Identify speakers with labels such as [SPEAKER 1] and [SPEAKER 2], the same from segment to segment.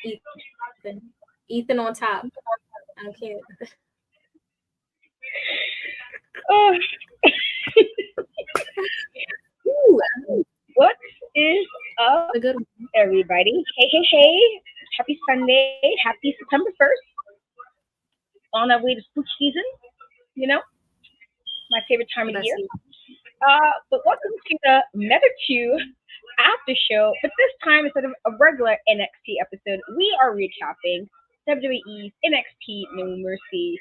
[SPEAKER 1] Ethan. Ethan on top. I don't care.
[SPEAKER 2] Oh, ooh, what is up,
[SPEAKER 1] The good one.
[SPEAKER 2] everybody? Hey, hey, hey. Happy Sunday. Happy September 1st. On our way to spooky season, you know, my favorite time of the
[SPEAKER 1] Best
[SPEAKER 2] year.
[SPEAKER 1] season.
[SPEAKER 2] But welcome to the Meta Q After Show. But this time, instead of a regular NXT episode, we are recapping WWE's NXT No Mercy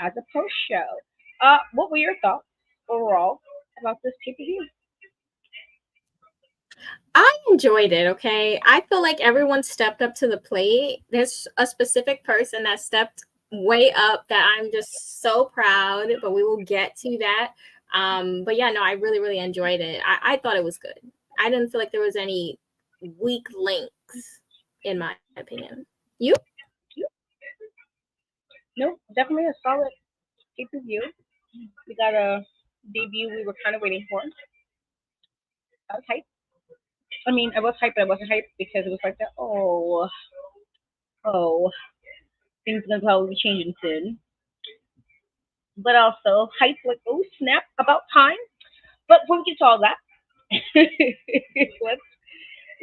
[SPEAKER 2] as a post show. What were your thoughts overall about this pay per view?
[SPEAKER 1] I enjoyed it, okay? I feel like everyone stepped up to the plate. There's a specific person that stepped way up that I'm just so proud, but we will get to that. But yeah, no, I really, really enjoyed it. I thought it was good. I didn't feel like there was any weak links, in my opinion. You?
[SPEAKER 2] No, definitely a solid pay per view. We got a debut we were kind of waiting for. I was hyped. I mean, I was hyped, but I wasn't hyped because it was like that. Oh, things are gonna probably be changing soon. But also hyped, like, oh snap, about time. But before we get to all that, let's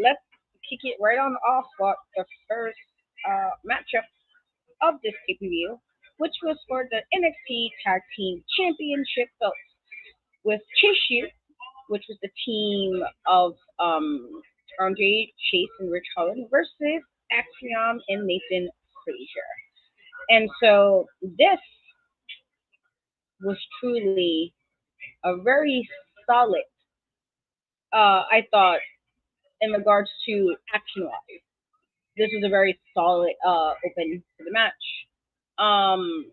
[SPEAKER 2] let's kick it right on off for the first matchup of this pay per view, which was for the NXT Tag Team Championship belts with Chase, which was the team of Andre Chase and Rich Holland versus Axiom and Nathan Frazier. And so this was truly a very solid, I thought, in regards to action wise. This was a very solid open for the match. Um,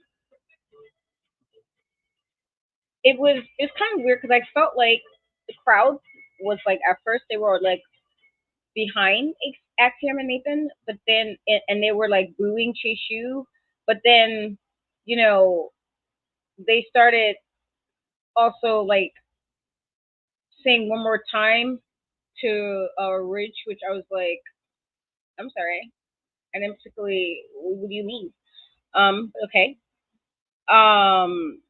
[SPEAKER 2] it was kind of weird because I felt like the crowd was like at first they were like behind Axiom and Nathan, but then and they were like booing Chase U, but then you know they started also like saying one more time to Ridge, which I was like, I'm sorry, I didn't particularly. What do you mean? Okay. Um,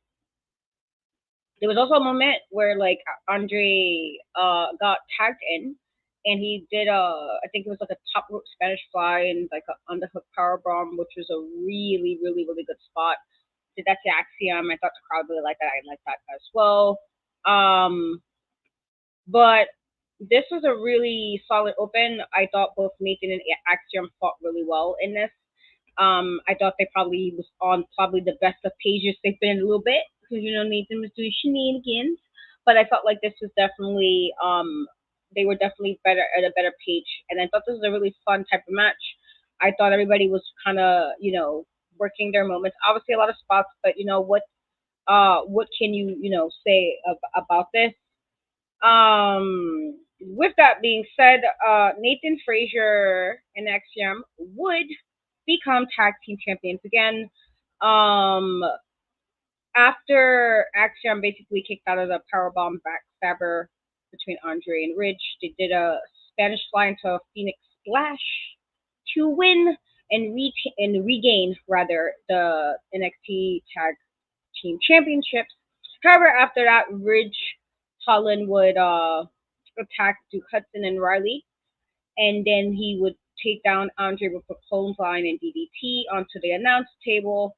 [SPEAKER 2] there was also a moment where like Andre got tagged in, and he did I think it was like a top rope Spanish fly and like a underhook power bomb, which was a really really really good spot. Did that to Axiom. I thought the crowd really liked that. I liked that as well. Um, but this was a really solid open. I thought both Nathan and Axiom fought really well in this. I thought they probably was on probably the best of pages they've been in a little bit because Nathan was doing shenanigans, but I felt like this was definitely they were definitely better at a better page, and I thought this was a really fun type of match. I thought everybody was kind of working their moments. Obviously a lot of spots, but what can you say about this? With that being said, Nathan Frazier and Axiom would become tag team champions again. Um, After Axiom basically kicked out of the powerbomb backstabber between Andre and Ridge, they did a Spanish fly into a Phoenix splash to win and regain rather the NXT tag team championships. However, after that, Ridge Holland would attack Duke Hudson and Riley, and then he would take down Andre with a clothesline and DDT onto the announce table.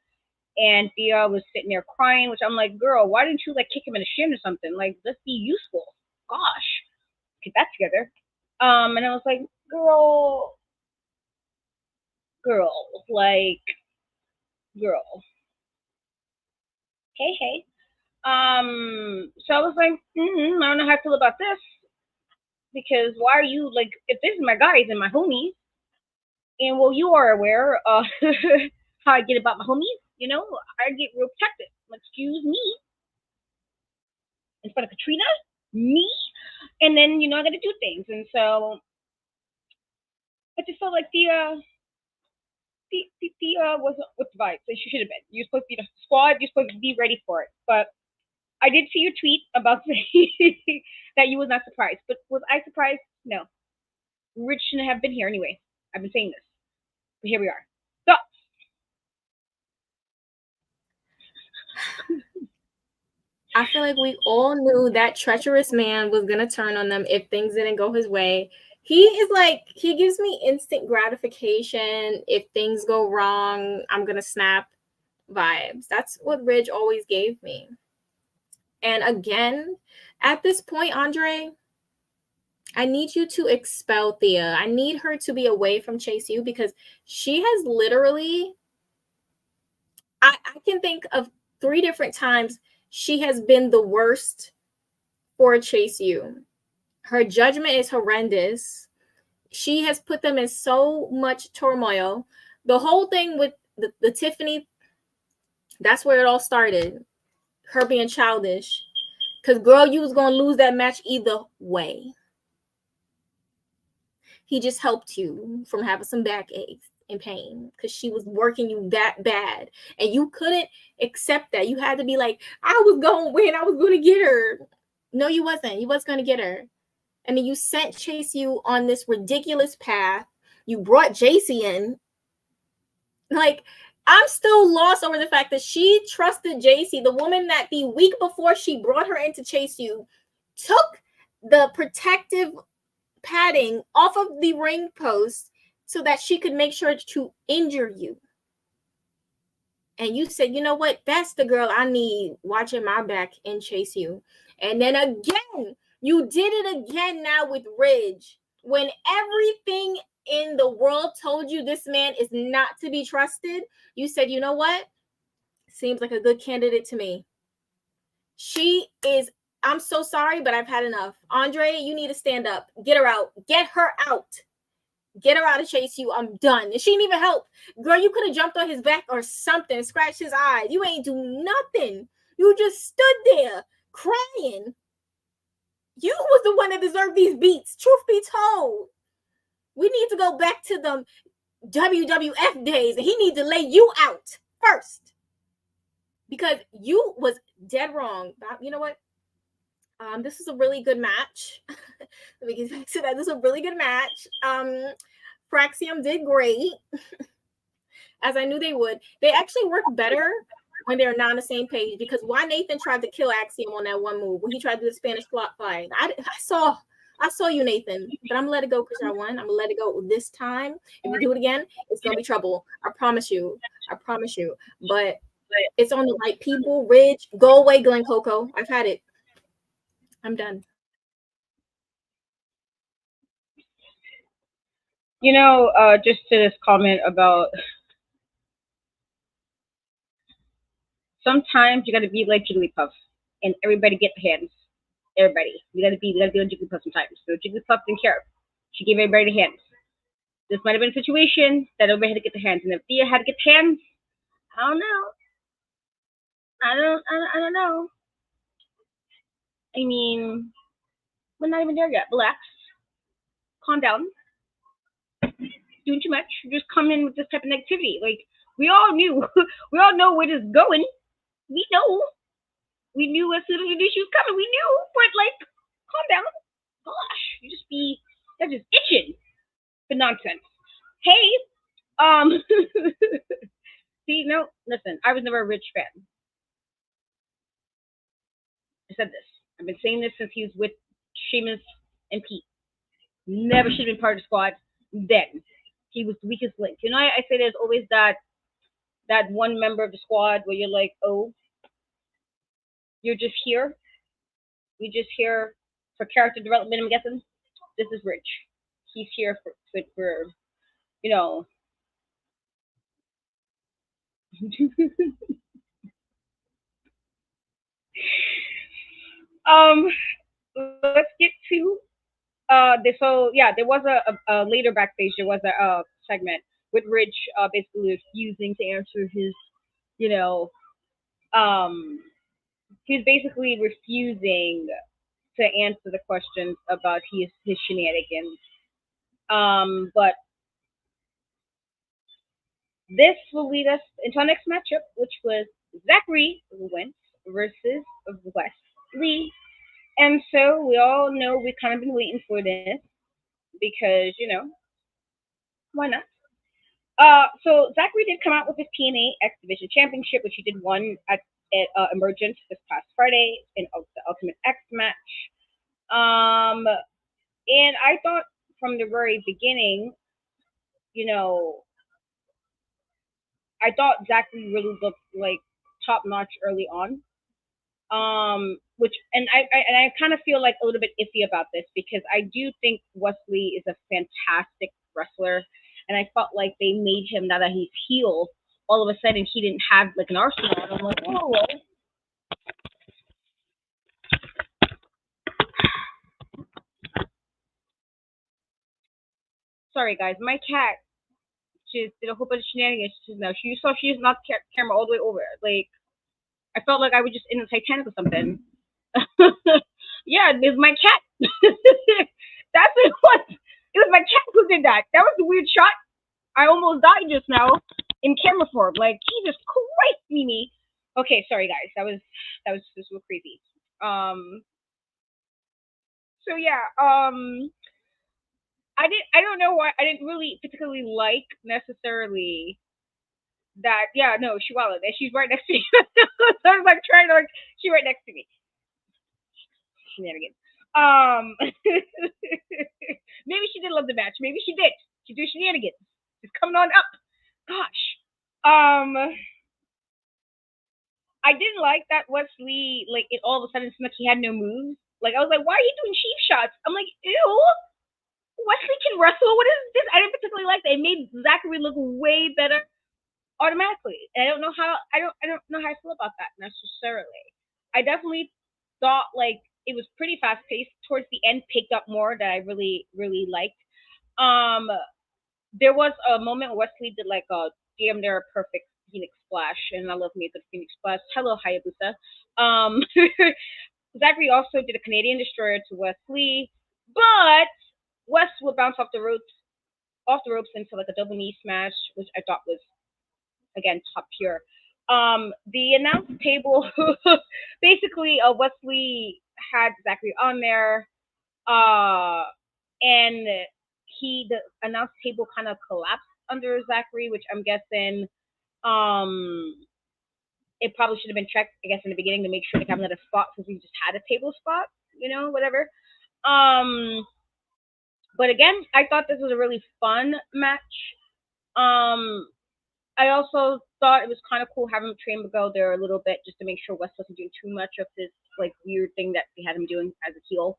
[SPEAKER 2] And Thea was sitting there crying, which I'm like, girl, why didn't you like kick him in the shin or something? Like, let's be useful. Gosh, get that together. And I was like, girl, like, girl, hey, hey. So I was like, I don't know how I feel about this because why are you like, if this is my guys and my homies, and well, you are aware how I get about my homies, I get real protective. Like, excuse me, in front of Katrina, me, and then I got to do things, and so I just felt like the wasn't with the vibes that she should have been. You're supposed to be the squad. You're supposed to be ready for it. But I did see your tweet about saying that you was not surprised. But was I surprised? No. Rich shouldn't have been here anyway. I've been saying this. But here we are. So
[SPEAKER 1] I feel like we all knew that treacherous man was gonna turn on them if things didn't go his way. He is like, he gives me instant gratification. If things go wrong, I'm gonna snap vibes. That's what Ridge always gave me. And again, at this point, Andre, I need you to expel Thea. I need her to be away from Chase U because she has literally, I can think of 3 different times she has been the worst for Chase U. Her judgment is horrendous. She has put them in so much turmoil. The whole thing with the Tiffany, that's where it all started. Her being childish. Because, girl, you was going to lose that match either way. He just helped you from having some backaches and pain because she was working you that bad. And you couldn't accept that. You had to be like, I was going to win. I was going to get her. No, you wasn't. You wasn't going to get her. And then you sent Chase U on this ridiculous path. You brought JC in. Like, I'm still lost over the fact that she trusted JC, the woman that the week before she brought her into Chase U, took the protective padding off of the ring post so that she could make sure to injure you. And you said, you know what? That's the girl I need watching my back and Chase U. And then again, you did it again now with Ridge. When everything in the world told you this man is not to be trusted, you said, you know what? Seems like a good candidate to me. She is, I'm so sorry, but I've had enough. Andre, you need to stand up. Get her out. Get her out. Get her out of Chase U. I'm done. And she didn't even help. Girl, you could have jumped on his back or something, scratched his eyes. You ain't do nothing. You just stood there crying. You was the one that deserved these beats. Truth be told. We need to go back to the WWF days, and he needs to lay you out first. Because you was dead wrong. You know what? This is a really good match. Let me get back to that. This is a really good match. Praxium did great, as I knew they would. They actually work better when they're not on the same page, because why Nathan tried to kill Axiom on that one move when he tried to do the Spanish fly. I saw you, Nathan, but I'm gonna let it go because I won. I'm gonna let it go this time. If you do it again, it's gonna be trouble. I promise you. But it's on the right people. Ridge, go away, Glen Coco. I've had it. I'm done.
[SPEAKER 2] Just to this comment about sometimes you gotta be like Jigglypuff and everybody get the hands. Everybody. We gotta be like Jigglypuff sometimes. So Jigglypuff didn't care. She gave everybody the hands. This might have been a situation that everybody had to get the hands, and if Thea had to get the hands, I don't know. I don't know. I mean, we're not even there yet. Relax. Calm down. Doing too much. Just come in with this type of negativity. Like, we all knew. We all know where this is going. We know. We knew as soon as we knew she was coming. We knew. But, like, calm down. Gosh. You're just itching for nonsense. Hey, see, no, listen, I was never a Rich fan. I said this. I've been saying this since he was with Sheamus and Pete. Never should have been part of the squad. Then he was the weakest link. I say there's always that one member of the squad where you're like, oh, you're just here. You're just here for character development. I'm guessing this is Rich. He's here for you know. Let's get to there was a later backstage. There was a segment with Rich basically refusing to answer his, you know, he's basically refusing to answer the questions about his shenanigans. But this will lead us into our next matchup, which was Zachary Wentz versus Wesley. And so we all know we've kind of been waiting for this because, why not? So Zachary did come out with his TNA X Division Championship, which he did won at Emergence this past Friday in the Ultimate X match. And I thought from the very beginning, you know, I thought Zachary really looked like top notch early on. Which and I kind of feel like a little bit iffy about this because I do think Wesley is a fantastic wrestler, and I felt like they made him now that he's healed. All of a sudden, he didn't have like an arsenal, and I'm like, oh, well. Sorry guys, my cat just did a whole bunch of shenanigans. Now she saw she just knocked the camera all the way over. Like I felt like I was just in the Titanic or something. Yeah, it was my cat. That's what it was. It was my cat who did that. That was a weird shot. I almost died just now in camera form. Like Jesus Christ, Mimi. Okay, sorry guys. That was just real crazy. So yeah. I don't know why I didn't really particularly like necessarily that. Yeah, no, she wallowed and she's right next to me. So I was like trying to like she's right next to me. Shenanigans. Maybe she did love the match. Maybe she did. She do shenanigans. It's coming on up. Gosh. I didn't like that Wesley, like, it all of a sudden seemed like he had no moves. Like, I was like, why are you doing cheap shots? I'm like, ew. Wesley can wrestle. What is this? I didn't particularly like that. It made Zachary look way better automatically. And I don't know how I feel about that necessarily. I definitely thought like it was pretty fast paced. Towards the end, picked up more that I really really liked. There was a moment Wesley did like a damn near perfect Phoenix splash, and I love me a good Phoenix splash. Hello Hayabusa. Zachary also did a Canadian Destroyer to Wesley, but Wes would bounce off the ropes into like a double knee smash, which I thought was again top tier. The announce table, basically, Wesley had Zachary on there, and the announce table kind of collapsed under Zachary, which I'm guessing, it probably should have been checked, I guess, in the beginning to make sure they have another spot since we just had a table spot, whatever. But again, I thought this was a really fun match. I also thought it was kind of cool having Train go there a little bit just to make sure Wes wasn't doing too much of this like weird thing that they had him doing as a heel.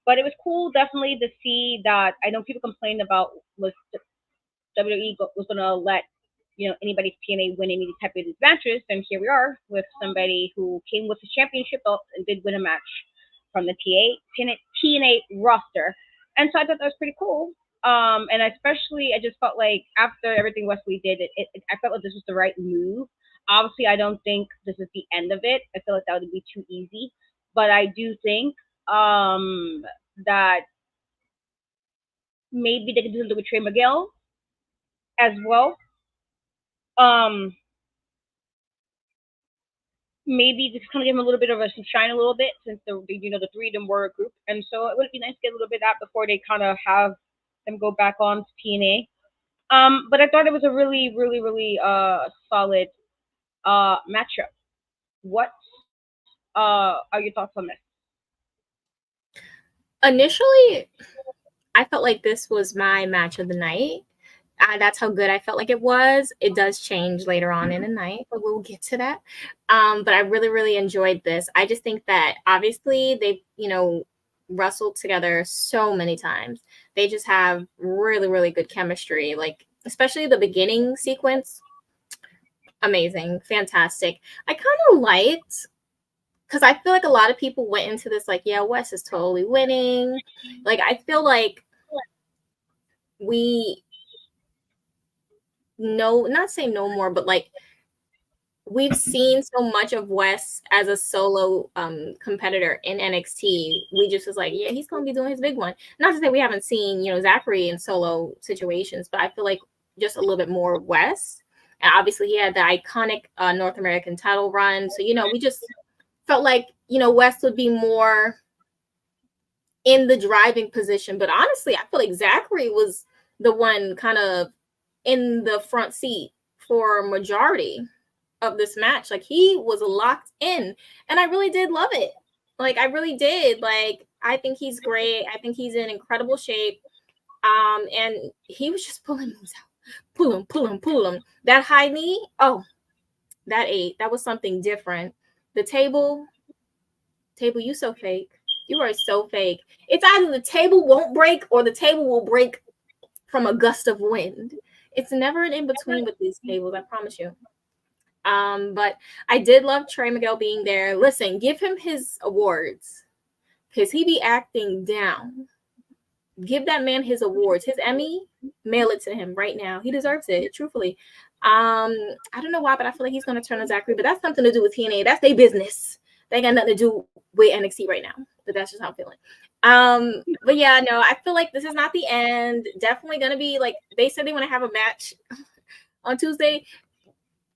[SPEAKER 2] But it was cool, definitely, to see that. I know people complained about was WWE was going to let anybody's TNA win any type of these matches, and here we are with somebody who came with the championship belt and did win a match from the TNA roster. And so I thought that was pretty cool. And especially, I just felt like after everything Wesley did, I felt like this was the right move. Obviously, I don't think this is the end of it. I feel like that would be too easy. But I do think that maybe they could do something with Trey Miguel as well. Maybe just kind of give them a little bit of a shine a little bit since the three of them were a group. And so it would be nice to get a little bit of that before they kind of have them go back on to TNA. But I thought it was a really, really, really solid matchup. What are your thoughts on this?
[SPEAKER 1] Initially, I felt like this was my match of the night. That's how good I felt like it was. It does change later on in the night, but we'll get to that. But I really, really enjoyed this. I just think that obviously they've, wrestled together so many times. They just have really, really good chemistry. Like, especially the beginning sequence. Amazing. Fantastic. I kind of liked, because I feel like a lot of people went into this like, yeah, Wes is totally winning. Like, I feel like we not say no more, but like we've seen so much of Wes as a solo competitor in NXT. We just was like, yeah, he's gonna be doing his big one. Not to say we haven't seen, Zachary in solo situations, but I feel like just a little bit more Wes. And obviously he had the iconic North American title run. So, we just felt like, Wes would be more in the driving position. But honestly, I feel like Zachary was the one kind of in the front seat for majority of this match. Like, he was locked in, and I really did love it. Like, I really did. Like, I think he's great. I think he's in incredible shape. And he was just pulling moves out, pull him. That high knee, oh, that was something different. The table, you so fake. You are so fake. It's either the table won't break or the table will break from a gust of wind. It's never an in between with these tables, I promise you. But I did love Trey Miguel being there. Listen, give him his awards because he be acting down. Give that man his awards, his Emmy. Mail it to him right now. He deserves it, truthfully. I don't know why, but I feel like he's gonna turn on Zachary. But that's something to do with TNA. That's their business. They got nothing to do with NXT right now. But that's just how I'm feeling. But yeah, no, I feel like this is not the end. Definitely gonna be like they said they want to have a match on Tuesday.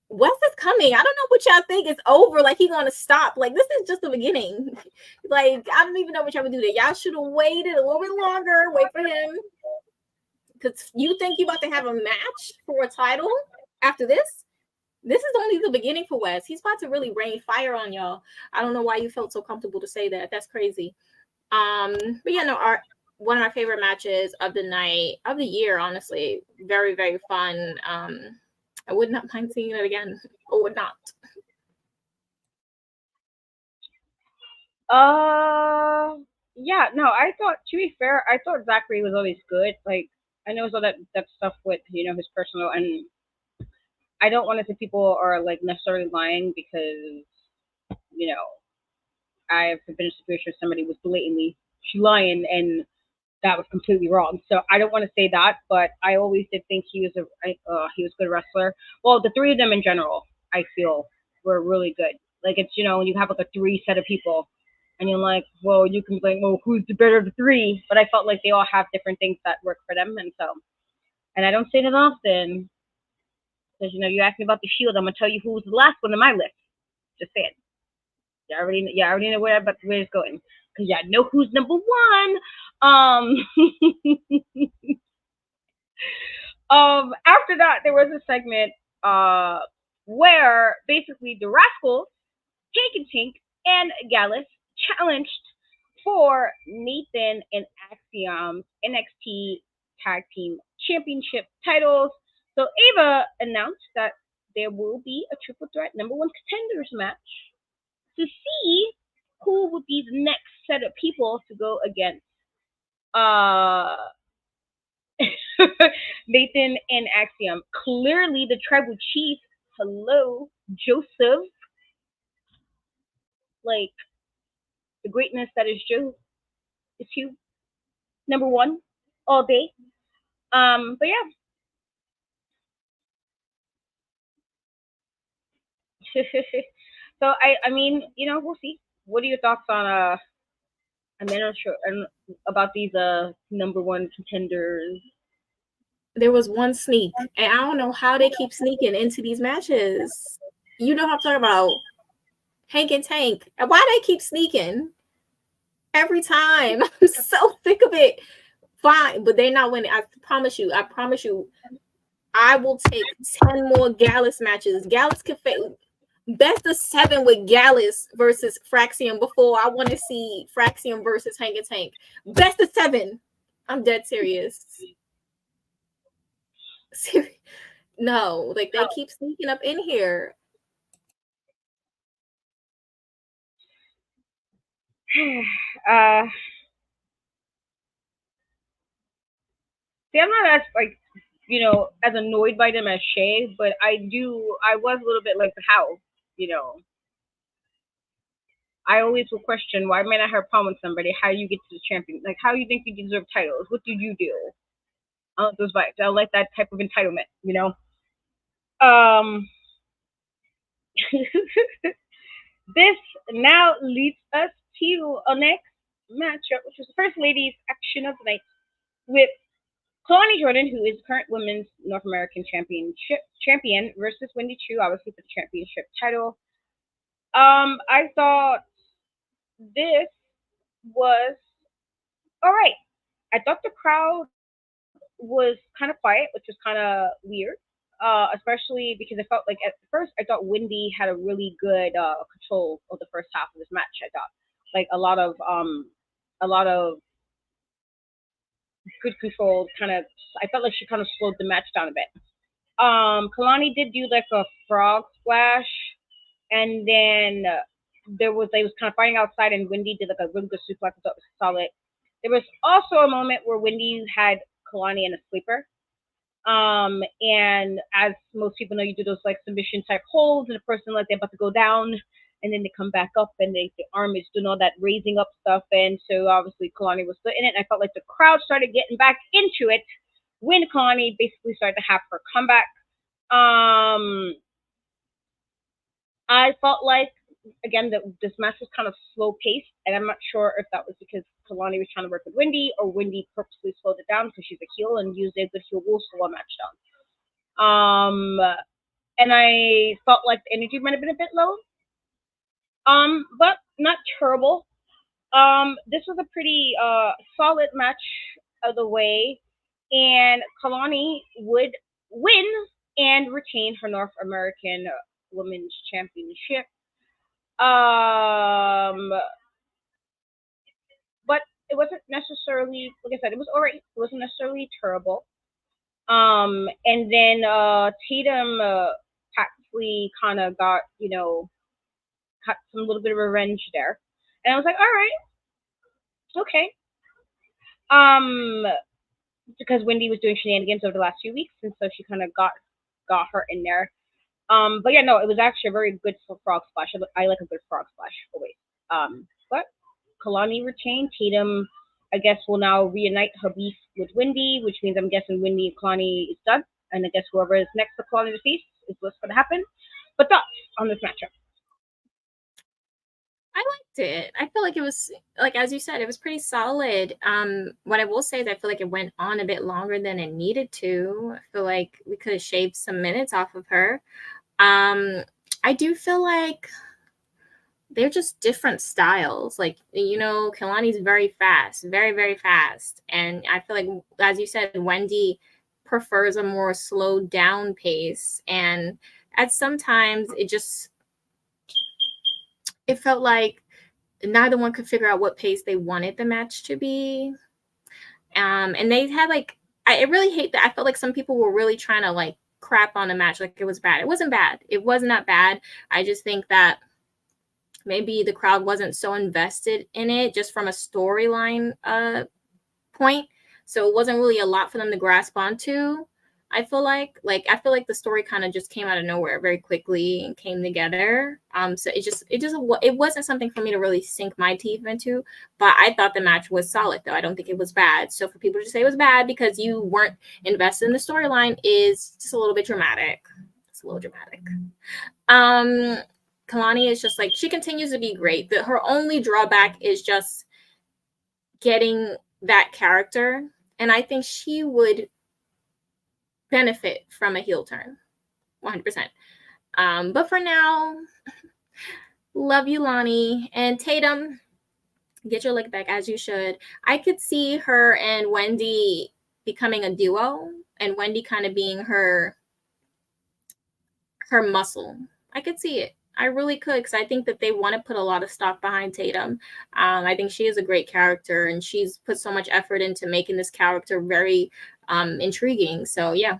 [SPEAKER 1] Wes is coming. I don't know what y'all think. It's over. Like, he gonna stop. Like, this is just the beginning. Like, I don't even know what y'all would do there. Y'all should have waited a little bit longer. Wait for him. Because you think you about to have a match for a title after this? This is only the beginning for Wes. He's about to really rain fire on y'all. I don't know why you felt so comfortable to say that. That's crazy. But yeah, no, one of my favorite matches of the night, of the year, honestly. Very, very fun. I would not mind seeing it again. Or would not.
[SPEAKER 2] Yeah, no, I thought, to be fair, I thought Zachary was always good. Like, I know all that stuff with, his personal, and I don't want to say people are, like, necessarily lying because, you know, I've been in a situation where somebody was blatantly lying, and that was completely wrong. So I don't want to say that, but I always did think he was he was a good wrestler. Well, the three of them in general, I feel, were really good. Like, it's, when you have like a three set of people, and you're like, well, you can be like, well, who's the better of the three? But I felt like they all have different things that work for them, and so, and I don't say that often because you ask me about the Shield, I'm gonna tell you who was the last one on my list. Just saying. You already know where it's going because you know who's number one. After that, there was a segment where basically the Rascals, Jake and Tink, and Gallus challenged for Nathan and Axiom's NXT Tag Team Championship titles. So Ava announced that there will be a triple threat number one contenders match to see who would be the next set of people to go against Nathan and Axiom. Clearly the tribal chief. Hello, Joseph. Like, the greatness that is Joe is you. Number one all day. But yeah. So I mean, we'll see. What are your thoughts on I'm not sure about these number one contenders?
[SPEAKER 1] There was one sneak, and I don't know how they keep sneaking into these matches. You know what I'm talking about? Hank and Tank. And why they keep sneaking every time? I'm so sick of it. Fine, but they're not winning. I promise you. I will take 10 more Gallus matches. Gallus can fail. Best of 7 with Gallus versus Fraxium before I want to see Fraxium versus Hank and Tank. Best of 7. I'm dead serious. No, like, they keep sneaking up in here.
[SPEAKER 2] See, I'm not as as annoyed by them as Shay, but I was a little bit like, how, I always will question, why might I have a problem with somebody? How do you get to the champion? Like, how do you think you deserve titles? What did you do? I don't like those vibes. I don't like that type of entitlement, This now leads us to our next matchup, which was the first ladies action of the night with Kalani Jordan, who is current women's North American champion, versus Wendy Chu, obviously for the championship title. I thought this was all right. I thought the crowd was kind of quiet, which was kind of weird. Especially because I felt like at first I thought Wendy had a really good control of the first half of this match. I thought like a lot of good control. Kind of, I felt like she kind of slowed the match down a bit. Kalani did do like a frog splash, and then they was kind of fighting outside, and Wendy did like a really good suplex. That was solid. There was also a moment where Wendy had Kalani in a sleeper. And as most people know, you do those like submission type holds, and the person like they're about to go down, and then they come back up, and the arm is doing all that raising up stuff. And so obviously Kalani was still in it. And I felt like the crowd started getting back into it when Kalani basically started to have her comeback. I felt like again that this match was kind of slow paced, and I'm not sure if that was because Kalani was trying to work with Wendy, or Wendy purposely slowed it down because she's a heel and used a good heel will slow a match down. And I felt like the energy might have been a bit low. But not terrible. This was a pretty solid match of the way, and Kalani would win and retain her North American Women's Championship. But it wasn't necessarily, like I said, it was alright. It wasn't necessarily terrible. And then Tatum practically kind of got, got some little bit of revenge there, and I was like, all right, okay. Because Wendy was doing shenanigans over the last few weeks, and so she kind of got her in there. But yeah, no, it was actually a very good frog splash. I like a good frog splash always. But Kalani retained. Tatum, I guess, will now reunite her beef with Wendy, which means I'm guessing Wendy and Kalani is done. And I guess whoever is next to Kalani to face is what's going to happen. But thoughts on this matchup?
[SPEAKER 1] I liked it. I feel like it was, like as you said, it was pretty solid. What I will say is I feel like it went on a bit longer than it needed to. I feel like we could have shaved some minutes off of her. I do feel like they're just different styles. Like, Kalani's very fast, very, very fast. And I feel like, as you said, Wendy prefers a more slowed down pace. And at sometimes it felt like neither one could figure out what pace they wanted the match to be. And they had I really hate that. I felt like some people were really trying to crap on the match like it was bad. It wasn't bad. It was not bad. I just think that maybe the crowd wasn't so invested in it just from a storyline point. So it wasn't really a lot for them to grasp onto. I feel like the story kind of just came out of nowhere very quickly and came together. So it wasn't something for me to really sink my teeth into. But I thought the match was solid, though. I don't think it was bad. So for people to say it was bad because you weren't invested in the storyline is just a little bit dramatic. It's a little dramatic. Kalani is just she continues to be great. Her only drawback is just getting that character, and I think she would benefit from a heel turn 100%. But for now, love you, Lonnie. And Tatum, get your lick back as you should. I could see her and Wendy becoming a duo, and Wendy kind of being her muscle. I could see it. I really could, because I think that they want to put a lot of stock behind Tatum. I think she is a great character, and she's put so much effort into making this character very intriguing. So yeah,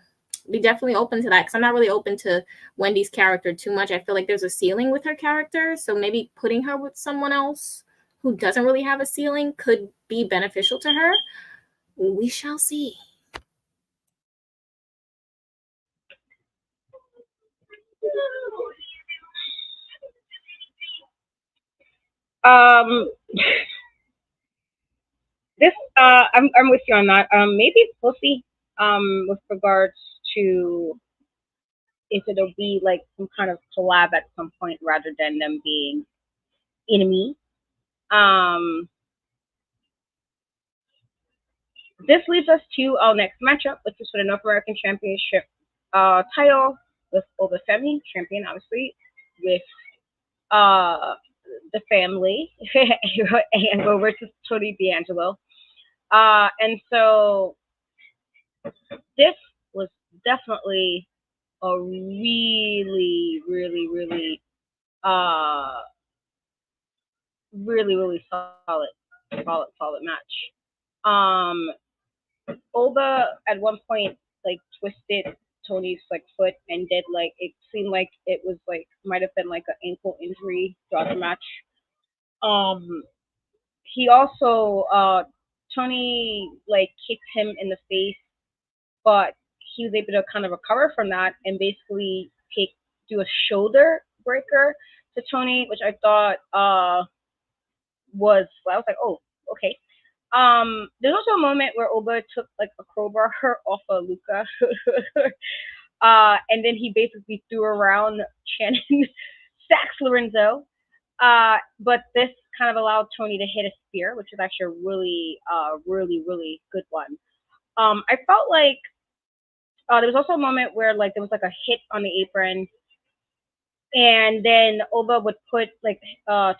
[SPEAKER 1] be definitely open to that, because I'm not really open to Wendy's character too much. I feel like there's a ceiling with her character, so maybe putting her with someone else who doesn't really have a ceiling could be beneficial to her. We shall see.
[SPEAKER 2] This I'm with you on that. Maybe we'll see. With regards to if it'll be like some kind of collab at some point rather than them being enemy. This leads us to our next matchup, which is for the North American Championship title with Oba Femi, champion, obviously, with the family, and go versus Tony D'Angelo. And so This was definitely a really, really, uh, really solid match. Um, Olga at one point like twisted Tony's like foot and did like it seemed like it was like might have been like an ankle injury throughout the match. Um, he also Tony like kicked him in the face, but he was able to kind of recover from that and basically take do a shoulder breaker to Tony, which I thought was I was like, oh, okay. There's also a moment where Oba took like a crowbar off of Luca, and then he basically threw around Shannon Sax Lorenzo. But this kind of allowed Tony to hit a spear, which was actually a really good one. I felt like there was also a moment where like there was like a hit on the apron, and then Oba would put like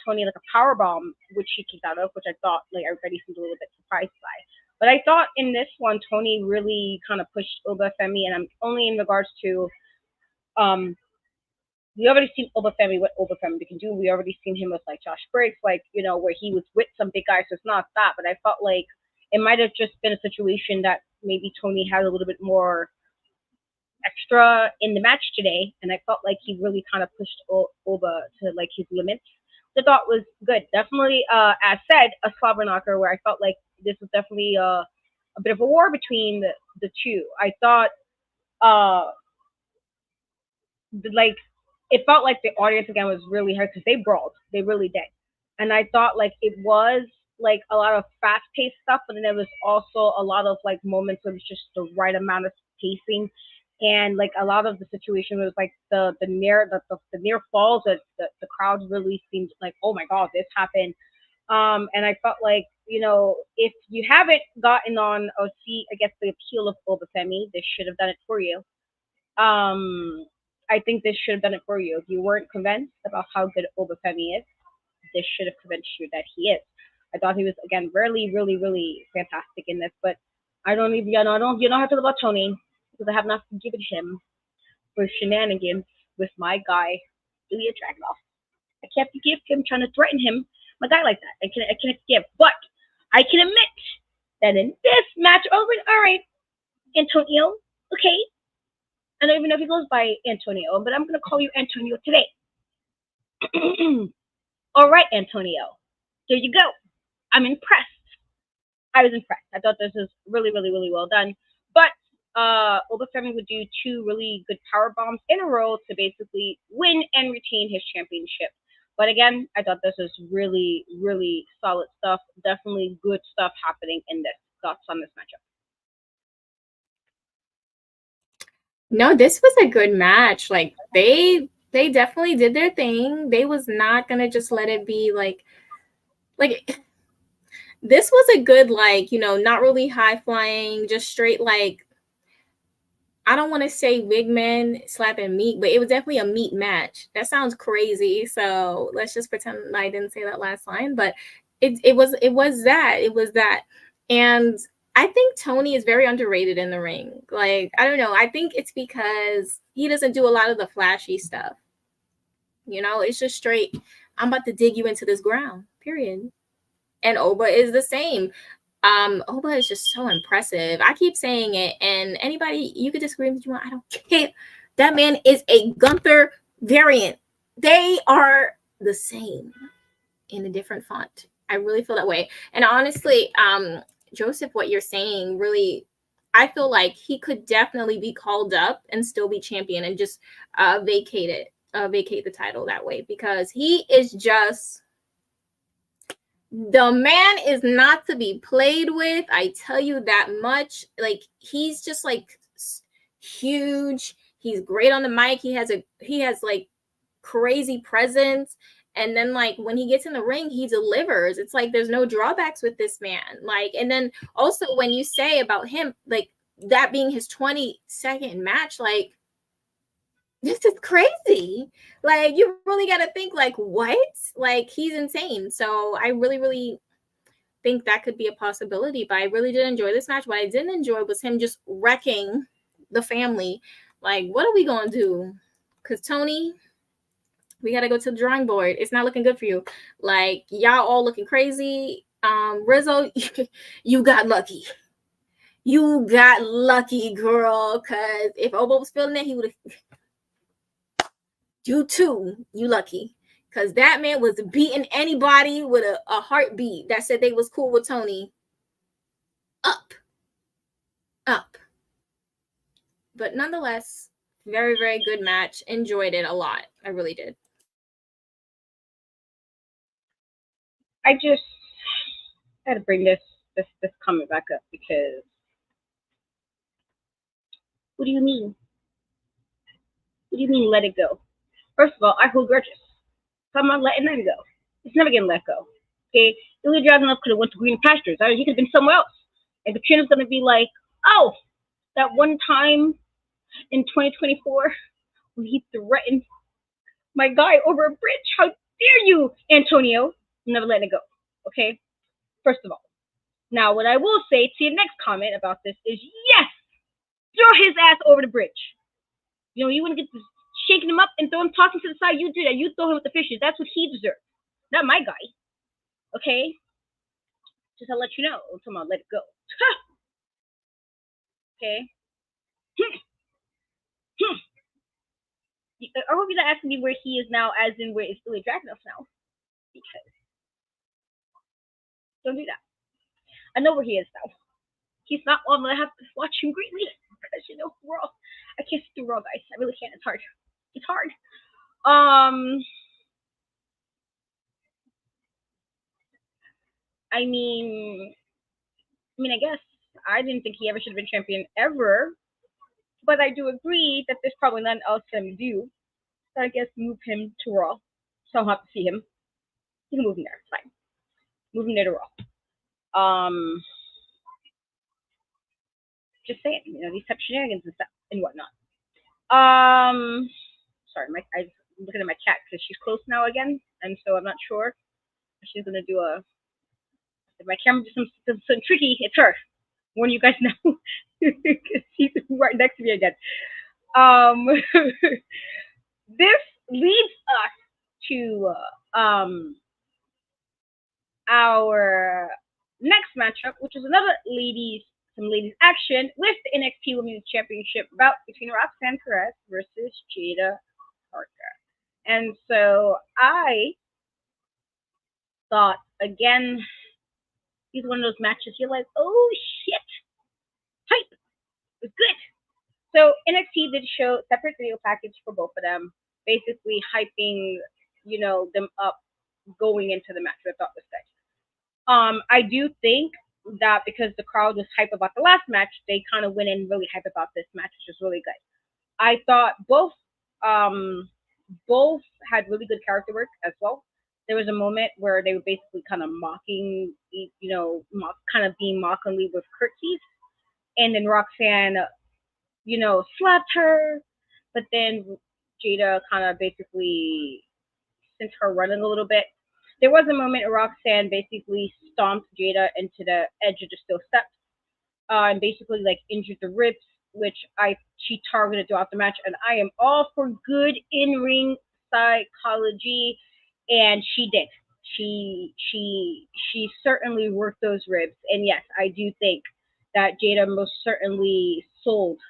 [SPEAKER 2] Tony like a power bomb, which he kicked out of, which I thought like everybody seemed a little bit surprised by. But I thought in this one, Tony really kind of pushed Oba Femi, and I'm only in regards to um we already seen Oba Femi what Oba Femi can do. We already seen him with like Josh Briggs, like where he was with some big guys. So it's not that, but I felt like it might have just been a situation that maybe Tony had a little bit more extra in the match today, and I felt like he really kind of pushed Oba to like his limits. The thought was good, definitely. As said, a slobber knocker where I felt like this was definitely a bit of a war between the two. I thought uh like it felt like the audience again was really hurt because they brawled, they really did, and I thought like it was like a lot of fast paced stuff, but then there was also a lot of like moments where it was just the right amount of pacing, and like a lot of the situation was like the near falls that the crowd really seemed like, oh my god, this happened. And I felt like if you haven't gotten on or see I guess the appeal of Obafemi, this should have done it for you. um, I think this should have done it for you. If you weren't convinced about how good Obafemi is, this should have convinced you that he is. I thought he was again really fantastic in this, but I don't even you know how to feel about Tony because I have not forgiven him for shenanigans with my guy Ilya Dragunov. I can't forgive him trying to threaten him, my guy like that. I can't forgive, but I can admit that in this match, all right, Antonio, okay, I don't even know if he goes by Antonio, but I'm gonna call you Antonio today. All right, Antonio. There you go. I'm impressed. I was impressed. I thought this was really well done. But Obafemi would do two really good power bombs in a row to basically win and retain his championship. But again, I thought this was really solid stuff. Definitely good stuff happening in this. Thoughts on this matchup?
[SPEAKER 1] No, this was a good match. Like they definitely did their thing. They was not gonna just let it be like this was a good not really high flying, just straight like I don't want to say big men slapping meat, but it was definitely a meat match. That sounds crazy. So let's just pretend I didn't say that last line, but it was that. And I think Tony is very underrated in the ring. Like, I don't know. I think it's because he doesn't do a lot of the flashy stuff. It's just straight, I'm about to dig you into this ground, period. And Oba is the same. Oba is just so impressive. I keep saying it, and anybody, you could disagree with you want, I don't care. That man is a Gunther variant. They are the same in a different font. I really feel that way. And honestly, Joseph, what you're saying really, I feel like he could definitely be called up and still be champion and just vacate the title that way, because he is just, the man is not to be played with. I tell you that much. Like, he's just like huge. He's great on the mic. He has like crazy presence. And then like when he gets in the ring, he delivers. It's like there's no drawbacks with this man. Like, and then also when you say about him, like that being his 22nd match, like this is crazy. Like, you really got to think like, what? Like, he's insane. So I really think that could be a possibility. But I really did enjoy this match. What I didn't enjoy was him just wrecking the family. Like, what are we gonna do? Because Tony, we gotta go to the drawing board. It's not looking good for you. Like, y'all all looking crazy. Rizzo, you got lucky. You got lucky, girl. Cause if Obo was feeling it, he would have. You too. You lucky. Cause that man was beating anybody with a heartbeat that said they was cool with Tony. Up. Up. But nonetheless, very, very good match. Enjoyed it a lot. I really did.
[SPEAKER 2] I just had to bring this comment back up because what do you mean? What do you mean let it go? First of all, I hold grudges. So I'm not letting that go. It's never getting let go. Okay? Ilya Dragunov could have went to green pastures. He could have been somewhere else. And Katrina's gonna be like, oh, that one time in 2024 when he threatened my guy over a bridge. How dare you, Antonio? I'm never letting it go. Okay? First of all. Now, what I will say to your next comment about this is, yes, throw his ass over the bridge. You know, you want to get this, shaking him up and throw him tossing to the side. You do that. You throw him with the fishes. That's what he deserves. Not my guy. Okay? Just to let you know. I'm talking about let it go. Okay? I hope you're not asking me where he is now, as in where is Ilya Dragunov now. Because don't do that. I know where he is now. He's not on. I have to watch him greatly because you know Raw. I can't do Raw, guys. I really can't. It's hard. It's hard. I mean, I guess I didn't think he ever should have been champion ever, but I do agree that there's probably nothing else for him to do. So I guess move him to Raw. So I'll have to see him. You can move him there. It's fine. Move him there to Raw. Just saying, you know, these type of shenanigans and stuff and whatnot. Sorry, I'm looking at my cat because she's close now again, and so I'm not sure if she's gonna do a. If my camera does something tricky, it's her. Warn you guys now, because she's right next to me again. This leads us to our next matchup, which is another some ladies action with the NXT Women's Championship bout between Roxanne Perez versus Jada Parker. And so I thought, again, he's one of those matches you're like, oh shit, hype, it was good. So NXT did show a separate video package for both of them, basically hyping, you know, them up going into the match, which I thought was good. I do think that because the crowd was hype about the last match, they kind of went in really hype about this match, which was really good. I thought both had really good character work as well. There was a moment where they were basically kind of mocking, you know, kind of being mockingly with curtsies, and then Roxanne, you know, slapped her, but then Jada kind of basically sent her running a little bit. There was a moment where Roxanne basically stomped Jada into the edge of the steel steps, and basically like injured the ribs, which she targeted throughout the match. And I am all for good in-ring psychology, and she did. She certainly worked those ribs, and yes, I do think that Jada most certainly sold,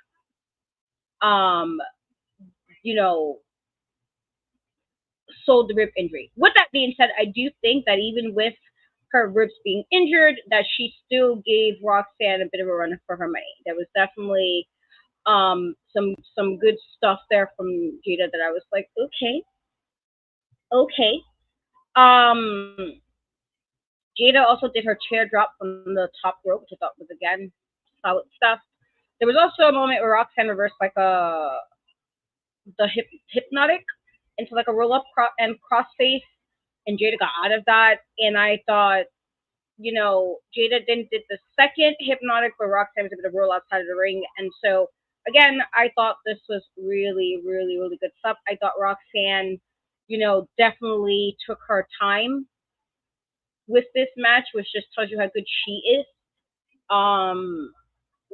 [SPEAKER 2] you know, sold the rib injury. With that being said, I do think that even with her ribs being injured, that she still gave Roxanne a bit of a run for her money. There was definitely some good stuff there from Jada that I was like, okay. Jada also did her chair drop from the top rope, which I thought was again solid stuff. There was also a moment where Roxanne reversed like the hypnotic into like a roll up and crossface, and Jada got out of that. And I thought, you know, Jada then did the second hypnotic where Roxanne was able to roll outside of the ring. And so again, I thought this was really, really, really good stuff. I thought Roxanne, you know, definitely took her time with this match, which just tells you how good she is.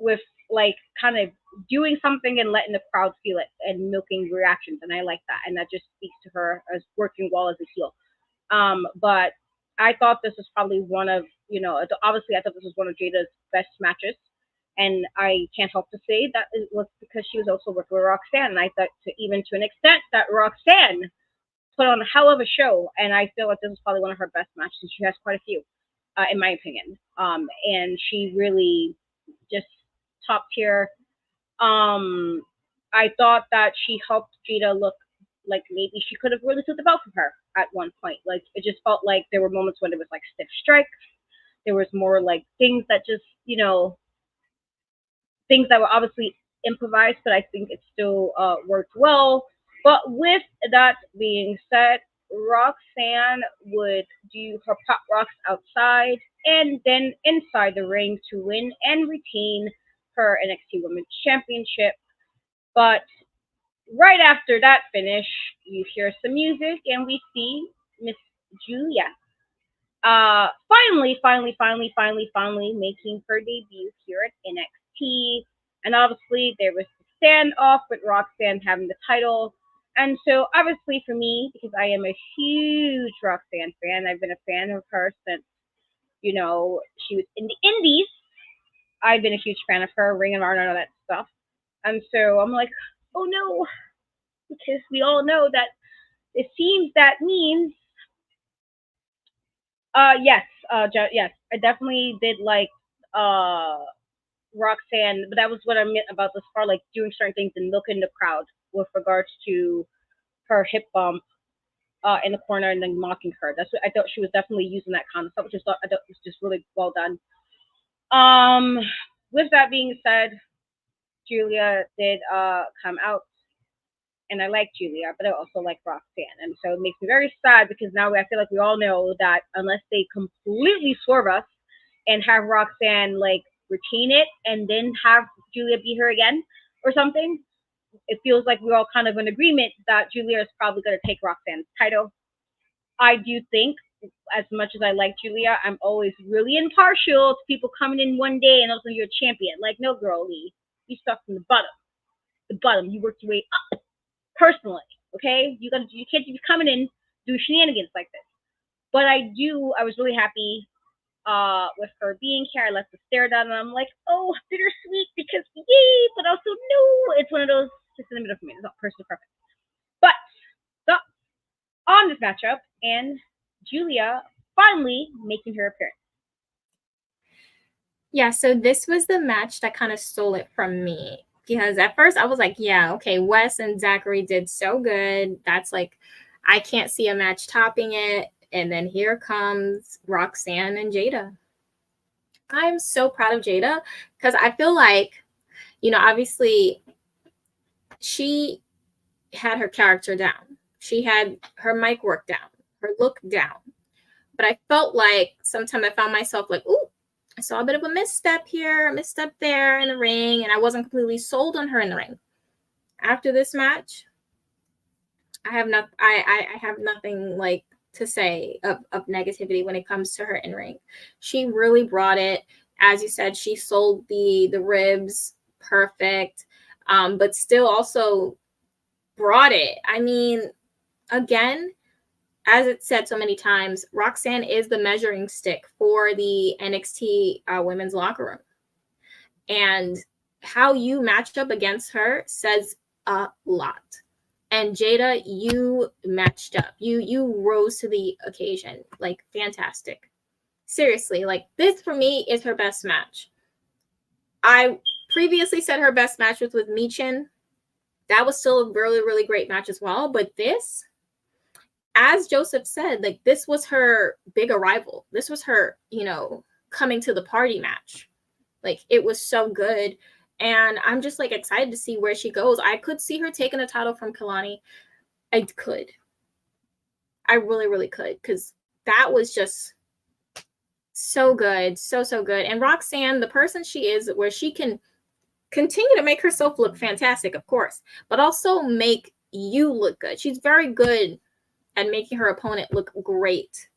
[SPEAKER 2] With like kind of doing something and letting the crowd feel it and milking reactions, and I like that, and that just speaks to her as working well as a heel. But I thought this was probably one of, obviously I thought this was one of Jada's best matches, and I can't help to say that it was because she was also working with Roxanne, and I thought even to an extent that Roxanne put on a hell of a show, and I feel like this was probably one of her best matches. She has quite a few, in my opinion. And she really just top tier. I thought that she helped Jada look like maybe she could have really took the belt from her at one point. Like it just felt like there were moments when it was like stiff strikes. There was more like things that just, things that were obviously improvised, but I think it still worked well. But with that being said, Roxanne would do her pop rocks outside and then inside the ring to win and retain her NXT Women's Championship. But right after that finish, you hear some music and we see Miss Julia finally making her debut here at NXT. And obviously there was the standoff with Roxanne having the title. And so obviously for me, because I am a huge Roxanne fan, I've been a fan of her since, she was in the Indies. I've been a huge fan of her, Ring of Honor and all that stuff. And so I'm like, oh no, because we all know that it seems that means yes, yes, I definitely did like Roxanne, but that was what I meant about this part, like doing certain things and milking the crowd with regards to her hip bump in the corner and then mocking her. That's what I thought she was definitely using that kind of stuff, which I thought was just really well done. With that being said, Julia did come out, and I like Julia, but I also like Roxanne, and so it makes me very sad because now I feel like we all know that unless they completely swerve us and have Roxanne like retain it and then have Julia beat her again or something, it feels like we're all kind of in agreement that Julia is probably going to take Roxanne's title. I do think, as much as I like Julia, I'm always really impartial to people coming in one day and also you're a champion. Like, no, girlie, you start from the bottom. The bottom, you worked your way up personally. Okay, you can't be coming in doing shenanigans like this. But I was really happy with her being here. I left the stare down, and I'm like, oh, bittersweet because yay, but also no. It's one of those just in the middle for me. It's not personally perfect. But thoughts on this matchup and Julia finally making her appearance.
[SPEAKER 1] Yeah, so this was the match that kind of stole it from me. Because at first I was like, yeah, okay, Wes and Zachary did so good. That's like, I can't see a match topping it. And then here comes Roxanne and Jada. I'm so proud of Jada because I feel like, obviously she had her character down. She had her mic work down, her look down. But I felt like sometimes I found myself like, ooh, I saw a bit of a misstep here, a misstep there in the ring, and I wasn't completely sold on her in the ring. After this match, I have nothing like to say of negativity when it comes to her in ring. She really brought it. As you said, she sold the ribs perfect, but still also brought it. I mean, again, as it's said so many times, Roxanne is the measuring stick for the NXT women's locker room. And how you match up against her says a lot. And Jada, you matched up. You rose to the occasion. Like, fantastic. Seriously, like, this for me is her best match. I previously said her best match was with Michin. That was still a really, really great match as well. But this, as Joseph said, like, this was her big arrival. This was her, coming to the party match. Like, it was so good. And I'm just like excited to see where she goes. I could see her taking a title from Kalani. I could. I really, really could. Because that was just so good. So, so good. And Roxanne, the person she is, where she can continue to make herself look fantastic, of course, but also make you look good. She's very good at making her opponent look great.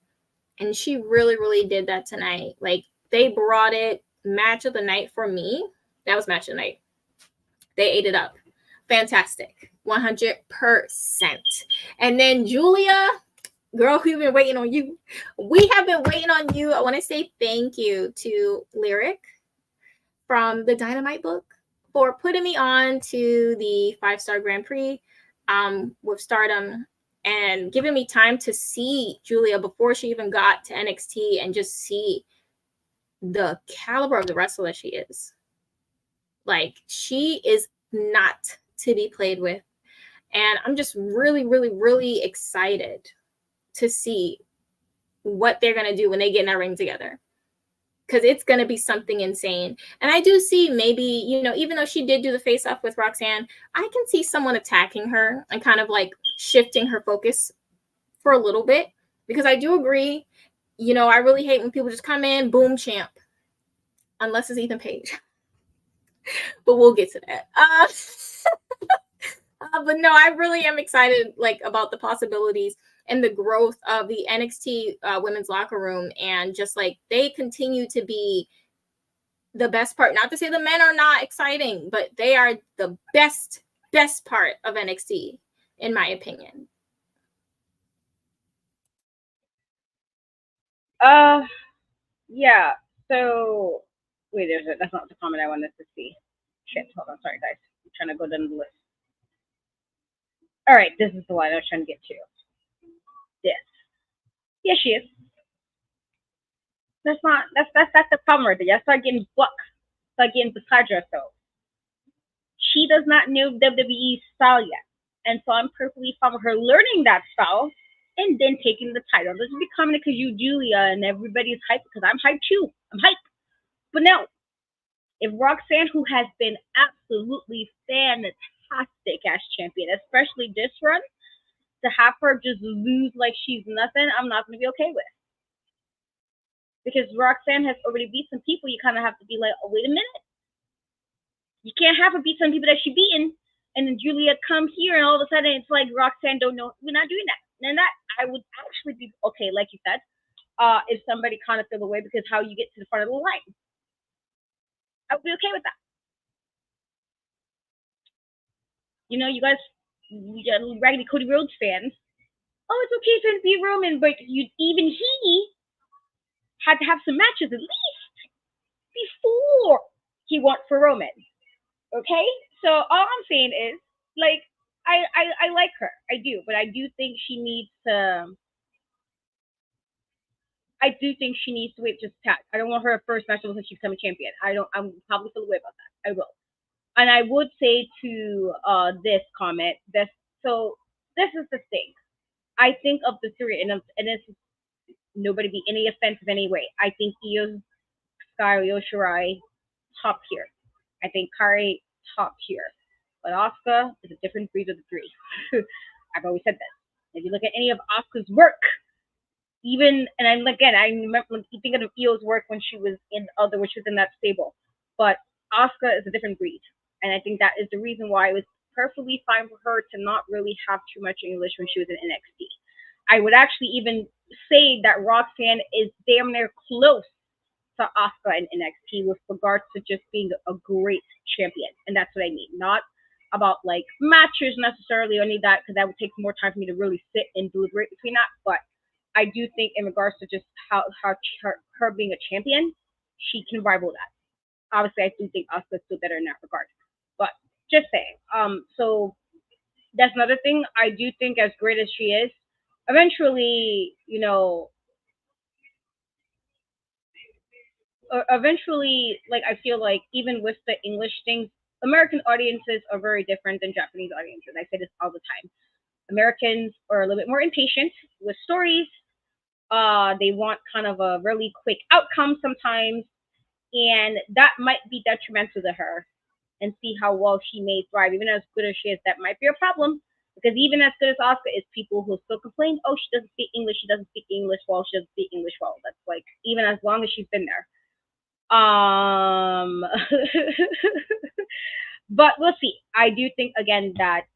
[SPEAKER 1] And she really, really did that tonight. Like, they brought it. Match of the night for me. That was match of the night. They ate it up. Fantastic. 100%. And then Julia, girl, we've been waiting on you. We have been waiting on you. I want to say thank you to Lyric from the Dynamite book for putting me on to the 5-star Grand Prix with Stardom and giving me time to see Julia before she even got to NXT and just see the caliber of the wrestler she is. Like, she is not to be played with. And I'm just really, really, really excited to see what they're going to do when they get in that ring together. Because it's going to be something insane. And I do see maybe, you know, even though she did do the face-off with Roxanne, I can see someone attacking her and kind of like shifting her focus for a little bit. Because I do agree, you know, I really hate when people just come in, boom, champ. Unless it's Ethan Page. But we'll get to that. But no, I really am excited like about the possibilities and the growth of the NXT women's locker room, and just like they continue to be the best part. Not to say the men are not exciting, but they are the best part of NXT, in my opinion.
[SPEAKER 2] Yeah. So wait, that's not the comment I wanted to see. Shit, hold on, sorry guys. I'm trying to go down the list. All right, this is the one I was trying to get to. This. Yeah, she is. That's the problem right there. I start getting beside herself. She does not know WWE style yet, and so I'm perfectly fine with her learning that style and then taking the title. This is becoming because you, Julia, and everybody's hyped because I'm hyped too. I'm hyped. But now, if Roxanne, who has been absolutely fantastic as champion, especially this run, to have her just lose like she's nothing, I'm not going to be okay with. Because Roxanne has already beat some people, you kind of have to be like, oh, wait a minute. You can't have her beat some people that she beaten, and then Julia come here, and all of a sudden it's like Roxanne don't know. We're not doing that. And that I would actually be okay, like you said, if somebody kind of fell away because how you get to the front of the line. I would be okay with that. You know, you guys, raggedy Cody Rhodes fans. Oh, it's okay for him to be Roman, but even he had to have some matches at least before he went for Roman. Okay, so all I'm saying is, like, I like her, I do, but I do think she needs to. I do think she needs to wait just a tad. I don't want her first match until she becomes a champion. I don't. I'm probably feel away about that. I will. And I would say to this comment, so this is the thing. I think of the three, and this is nobody be any offensive anyway. I think Io Sky or Io Shirai top tier. I think Kari top tier. But Asuka is a different breed of the three. I've always said this. If you look at any of Asuka's work, even and again, I remember thinking of Io's work when she was in that stable. But Asuka is a different breed, and I think that is the reason why it was perfectly fine for her to not really have too much English when she was in NXT. I would actually even say that Roxanne is damn near close to Asuka in NXT with regards to just being a great champion, and that's what I mean. Not about like matches necessarily or any of that, because that would take more time for me to really sit and deliberate between that. But I do think in regards to just how her being a champion, she can rival that. Obviously, I do think Asuka's still better in that regard. But just saying. So that's another thing. I do think as great as she is, eventually, like I feel like even with the English things, American audiences are very different than Japanese audiences. I say this all the time. Americans are a little bit more impatient with stories. They want kind of a really quick outcome sometimes, and that might be detrimental to her. And see how well she may thrive. Even as good as she is, that might be a problem. Because even as good as Asuka is, people who still complain, oh, she doesn't speak English, she doesn't speak English well, she doesn't speak English well. That's like, even as long as she's been there. But we'll see. I do think, again, that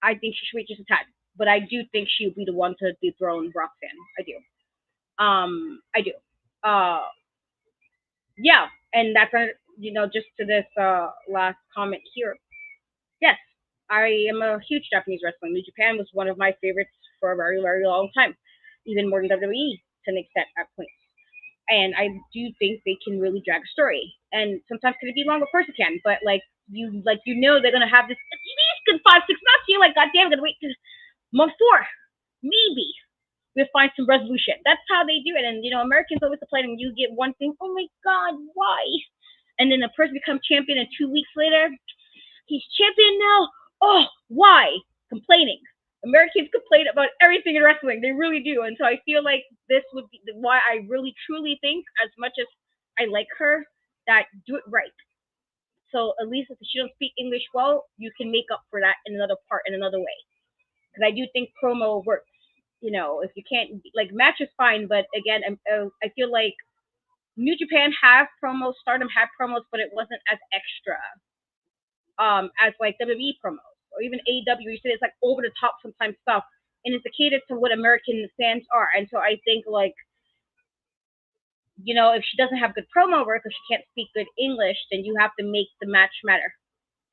[SPEAKER 2] I think she should wait just a tad. But I do think she would be the one to dethrone Roxanne. I do. I do. Yeah, and that's just to this last comment here. Yes, I am a huge Japanese wrestling. New Japan was one of my favorites for a very, very long time, even more than WWE to an extent at points. And I do think they can really drag a story. And sometimes can it be long? Of course it can. But they're gonna have this at least good 5, 6 months. You're like, God damn, I'm gonna wait to month 4, maybe we'll find some resolution. That's how they do it. And Americans always complain when you get one thing. Oh my God, why? And then the person becomes champion, and 2 weeks later, he's champion now. Oh, why? Complaining. Americans complain about everything in wrestling. They really do. And so I feel like this would be why I really truly think, as much as I like her, that do it right. So at least if she don't speak English well, you can make up for that in another part, in another way. Because I do think promo works. If you can't, like, match is fine, but again, I feel like New Japan have promos, Stardom had promos, but it wasn't as extra as like WWE promos or even AEW. You see it's like over the top sometimes stuff, and it's catered to what American fans are. And so I think, like, if she doesn't have good promo work, or she can't speak good English, then you have to make the match matter.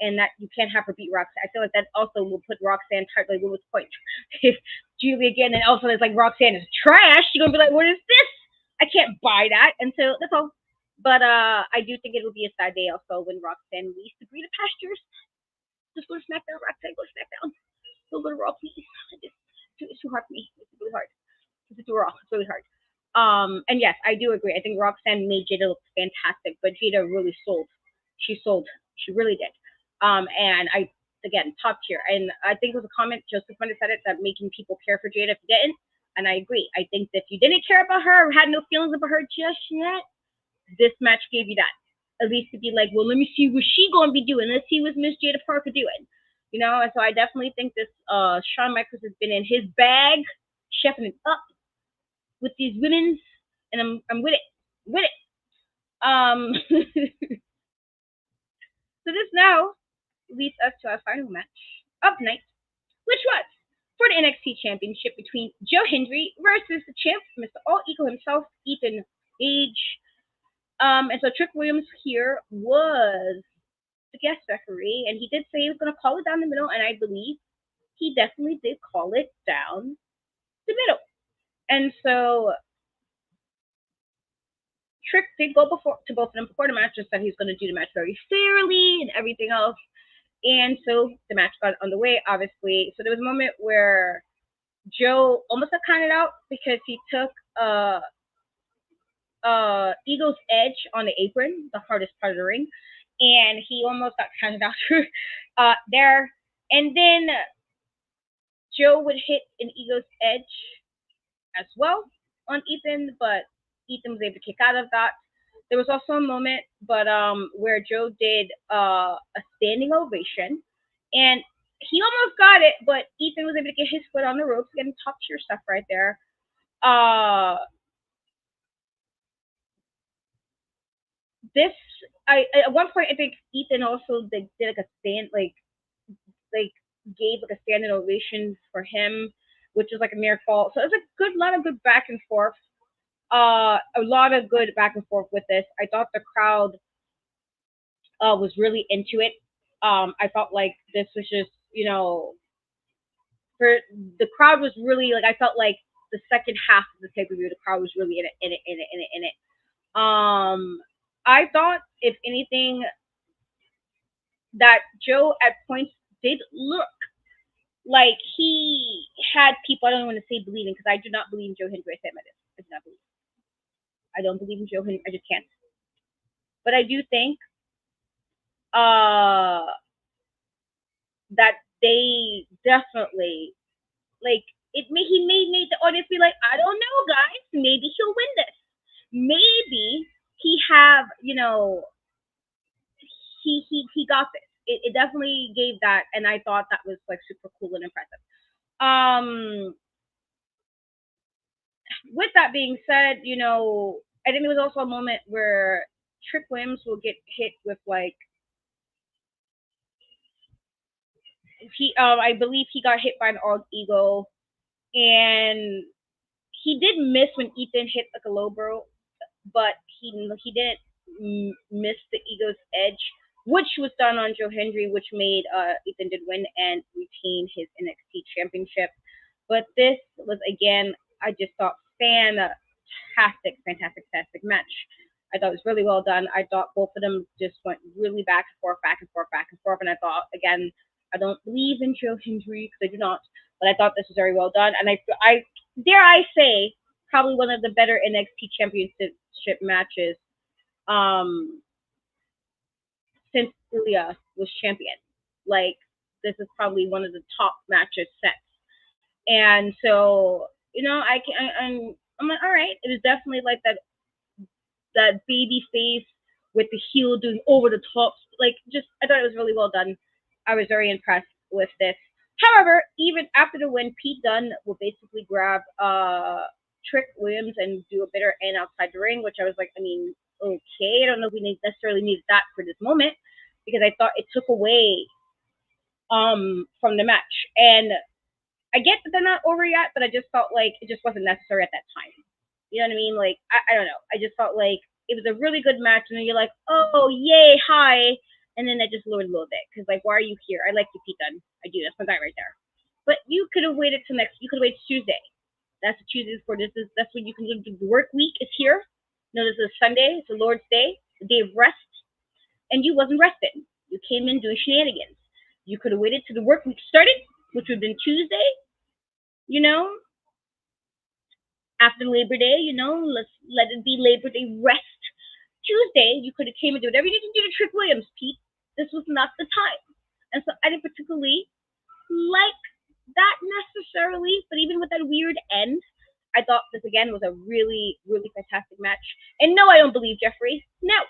[SPEAKER 2] And that you can't have her beat Roxanne. I feel like that also will put Roxanne tight. Like, what was the point? If Julie again, and also it's like Roxanne is trash, you're gonna be like, what is this? I can't buy that. And so that's all. But I do think it will be a sad day also when Roxanne leaves to greener pastures. Just go to SmackDown, Roxanne. Go to SmackDown. Don't go to Raw, please. It's too hard for me. It's really hard. It's too Raw. It's really hard. And yes, I do agree. I think Roxanne made Jada look fantastic, but Jada really sold. She sold. She really did. And again, top tier. And I think it was a comment, Joseph when said it, that making people care for Jada if you didn't. And I agree. I think that if you didn't care about her or had no feelings about her just yet, this match gave you that. At least to be like, well, let me see what she gonna be doing. Let's see what Miss Jada Parker doing. And so I definitely think this Shawn Michaels has been in his bag, chefing it up with these women's, and I'm with it. With it. So this now leads us to our final match of the night, which was for the NXT Championship between Joe Hendry versus the champ, Mr. All Ego himself, Ethan Page. And so Trick Williams here was the guest referee, and he did say he was going to call it down the middle, and I believe he definitely did call it down the middle. And so Trick did go to both of them before the match, just said he's going to do the match very fairly and everything else. And so the match got underway, obviously. So there was a moment where Joe almost got counted out because he took Ego's edge on the apron, the hardest part of the ring, and he almost got counted out there. And then Joe would hit an Ego's edge as well on Ethan, but Ethan was able to kick out of that. There was also a moment, but where Joe did a standing ovation, and he almost got it, but Ethan was able to get his foot on the ropes, getting top tier stuff right there. This, at one point, I think Ethan also did like a stand, like gave like a standing ovation for him, which was like a near fall. So it was a lot of good back and forth. A lot of good back and forth with this. I thought the crowd was really into it. I felt like this was just, for the crowd was really like, I felt like the second half of the pay-per-view, the crowd was really in it. I thought, if anything, that Joe at points did look like he had people. I don't want to say believing, because I do not believe in Joe Hendry. I said this. I do not believe. I don't believe in Joe Hendry. I just can't. But I do think that they definitely, like, he made the audience be like, I don't know, guys, maybe he'll win this. Maybe he have, he got this. It definitely gave that, and I thought that was like super cool and impressive. With that being said, I think there was also a moment where Trick Williams will get hit with, like, I believe he got hit by an All Ego, and he did miss when Ethan hit like a low blow, but he didn't miss the ego's edge, which was done on Joe Hendry, which made Ethan did win and retain his NXT championship. But this was again, I just thought fantastic match. I thought it was really well done. I thought both of them just went really back and forth, back and forth, back and forth. And I thought, again, I don't believe in Joe Hendry because I do not, but I thought this was very well done. And I dare I say, probably one of the better NXT championship matches since Ilya was champion. Like, this is probably one of the top matches set. And so, I'm like, all right. It was definitely like that baby face with the heel doing over the top. Like, just I thought it was really well done. I was very impressed with this. However, even after the win, Pete Dunne will basically grab Trick Williams and do a bitter end outside the ring, which I was like, I mean, okay, I don't know if we necessarily needed that for this moment because I thought it took away from the match. And I get that they're not over yet, but I just felt like it just wasn't necessary at that time. You know what I mean? Like, I don't know. I just felt like it was a really good match, and then you're like, oh, yay, hi. And then that just lowered a little bit, because, like, why are you here? I like you, Pete Dunne. I do. That's my guy right there. But you could have waited till you could have waited Tuesday. That's what Tuesday is for. That's when you can do. The work week is here. No, this is Sunday. It's the Lord's Day, the day of rest. And you wasn't rested. You came in doing shenanigans. You could have waited till the work week started, which would have been Tuesday. After Labor Day, let's let it be Labor Day rest. Tuesday, you could have came and did whatever you need to do to Trick Williams, Pete. This was not the time. And so I didn't particularly like that necessarily, but even with that weird end, I thought this again was a really, really fantastic match. And no, I don't believe Jeffrey. No,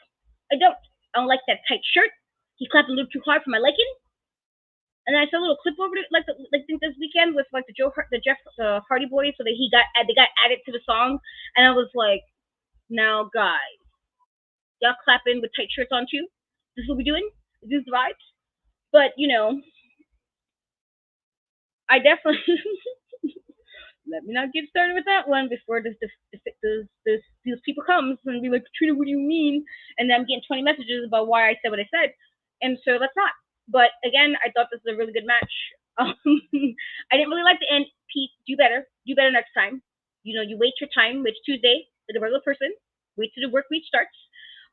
[SPEAKER 2] I don't. I don't like that tight shirt. He clapped a little too hard for my liking. And I saw a little clip over it, like I think this weekend with like the Jeff Hardy Boys, so that they got added to the song, and I was like, now guys, y'all clapping with tight shirts on too? This is what we doing? Is this the vibes? But I definitely let me not get started with that one before these people comes and be like, Katrina, what do you mean? And then I'm getting 20 messages about why I said what I said, and so let's not. But again, I thought this was a really good match. I didn't really like the end. Pete, do better. Do better next time. You wait your time, which Tuesday, like a regular person. Wait till the work week starts.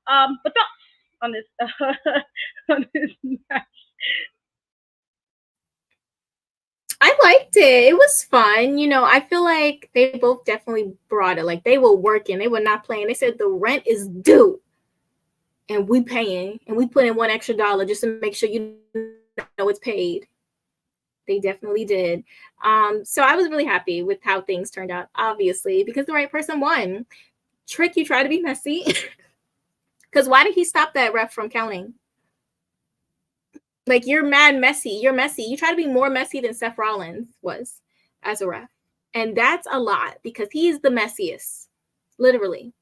[SPEAKER 2] But thoughts on this on this match?
[SPEAKER 1] I liked it. It was fun. I feel like they both definitely brought it. Like, they were working. They were not playing. They said the rent is due. And we paying. And we put in $1 extra just to make sure it's paid. They definitely did. So I was really happy with how things turned out, obviously, because the right person won. Trick, you try to be messy. Because why did he stop that ref from counting? Like, you're mad messy. You're messy. You try to be more messy than Seth Rollins was as a ref. And that's a lot because he's the messiest. Literally.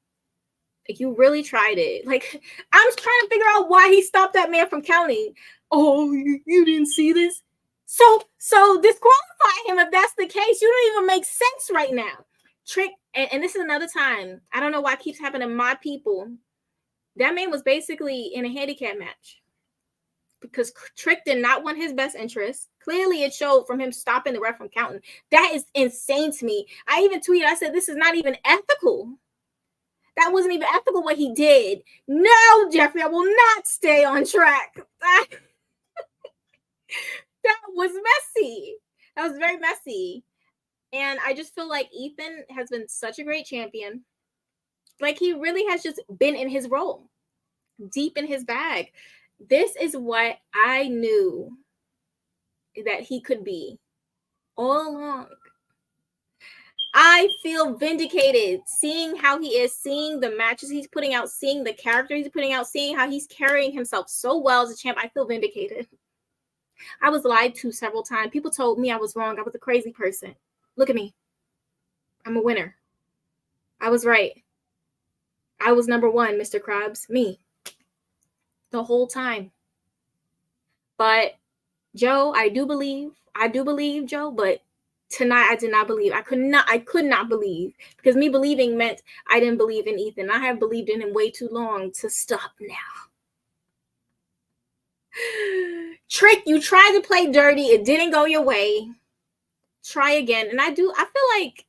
[SPEAKER 1] Like, you really tried it. Like, I'm trying to figure out why he stopped that man from counting. Oh, you didn't see this? So disqualify him if that's the case. You don't even make sense right now. Trick, and this is another time. I don't know why it keeps happening to my people. That man was basically in a handicap match because Trick did not want his best interest. Clearly, it showed from him stopping the ref from counting. That is insane to me. I even tweeted, I said, this is not even ethical. That wasn't even ethical what he did. No, Jeffrey, I will not stay on track. That was messy. That was very messy. And I just feel like Ethan has been such a great champion. Like, he really has just been in his role, deep in his bag. This is what I knew that he could be all along. I feel vindicated seeing how he is, seeing the matches he's putting out, seeing the character he's putting out, seeing how he's carrying himself so well as a champ. I feel vindicated. I was lied to several times. People told me I was wrong. I was a crazy person. Look at me. I'm a winner. I was right. I was number one, Mr. Krabs. Me. The whole time. But Joe, I do believe, Joe, but Tonight I did not believe. I could not believe, because me believing meant I didn't believe in Ethan. I have believed in him way too long to stop now. Trick, you tried to play dirty. It didn't go your way. Try again. And I feel like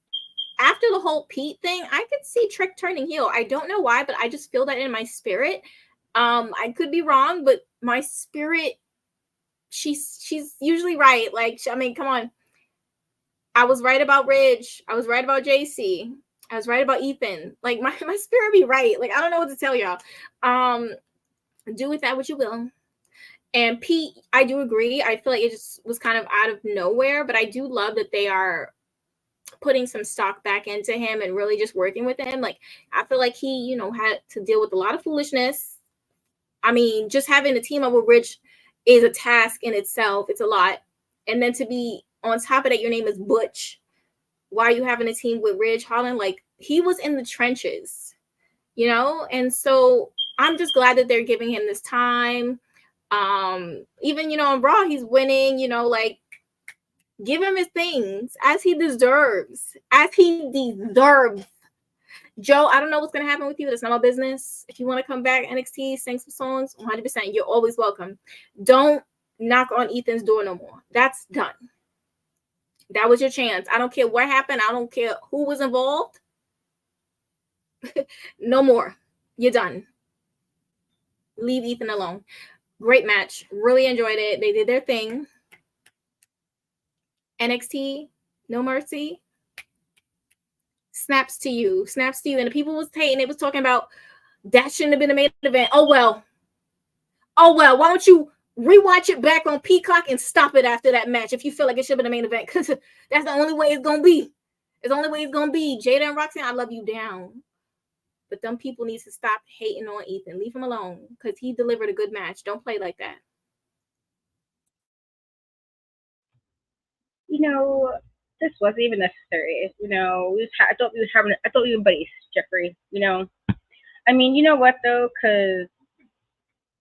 [SPEAKER 1] after the whole Pete thing, I could see Trick turning heel. I don't know why, but I just feel that in my spirit. I could be wrong, but my spirit, she's usually right. Like, I mean, come on. I was right about Ridge. I was right about JC. I was right about Ethan. Like, my spirit be right. Like, I don't know what to tell y'all. Do with that what you will. And Pete, I do agree. I feel like it just was kind of out of nowhere, but I do love that they are putting some stock back into him and really just working with him. Like, I feel like he, had to deal with a lot of foolishness. I mean, just having a team up with Rich is a task in itself. It's a lot. And then to be on top of that, your name is Butch. Why are you having a team with Ridge Holland? Like, he was in the trenches, And so I'm just glad that they're giving him this time. Even, on Raw, he's winning, like, give him his things as he deserves. Joe, I don't know what's going to happen with you. That's not my business. If you want to come back, NXT, sing some songs, 100%, you're always welcome. Don't knock on Ethan's door no more. That's done. That was your chance. I don't care what happened. I don't care who was involved. No more. You're done. Leave Ethan alone. Great match. Really enjoyed it. They did their thing. NXT, No Mercy. Snaps to you. And the people was hating. It was talking about that shouldn't have been the main event. Oh well. Why don't you rewatch it back on Peacock and stop it after that match if you feel like it should have been the main event? Because that's the only way it's going to be. It's the only way it's going to be. Jada and Roxanne, I love you down. But them people need to stop hating on Ethan. Leave him alone, because he delivered a good match. Don't play like that.
[SPEAKER 2] This wasn't even necessary. I thought we were buddies, Jeffrey. I mean, you know what though? Because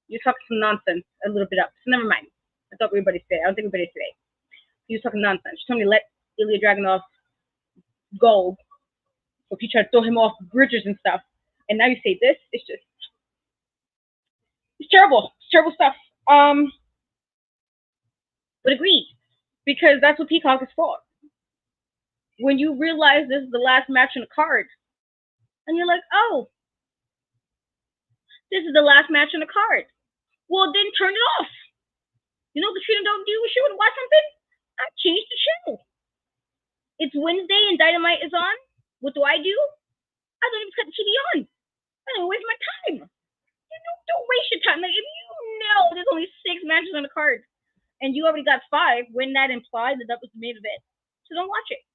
[SPEAKER 2] you talked some nonsense a little bit up. So never mind. I thought we were buddies today. I don't think we're buddies today. You was talking nonsense. You told me to let Ilya Dragunov go. So if you try to throw him off bridges and stuff, and now you say this, it's terrible. It's terrible stuff. But agreed, because that's what Peacock is for. When you realize this is the last match on the card, and you're like, oh, this is the last match on the card. Well, then turn it off. Katrina don't do what she would watch something. I changed the show. It's Wednesday and Dynamite is on. What do? I don't even cut the TV on. I don't waste my time. Don't waste your time. Like, if you know there's only 6 matches on the card and you already got 5, wouldn't that imply that was the main event? So don't watch it.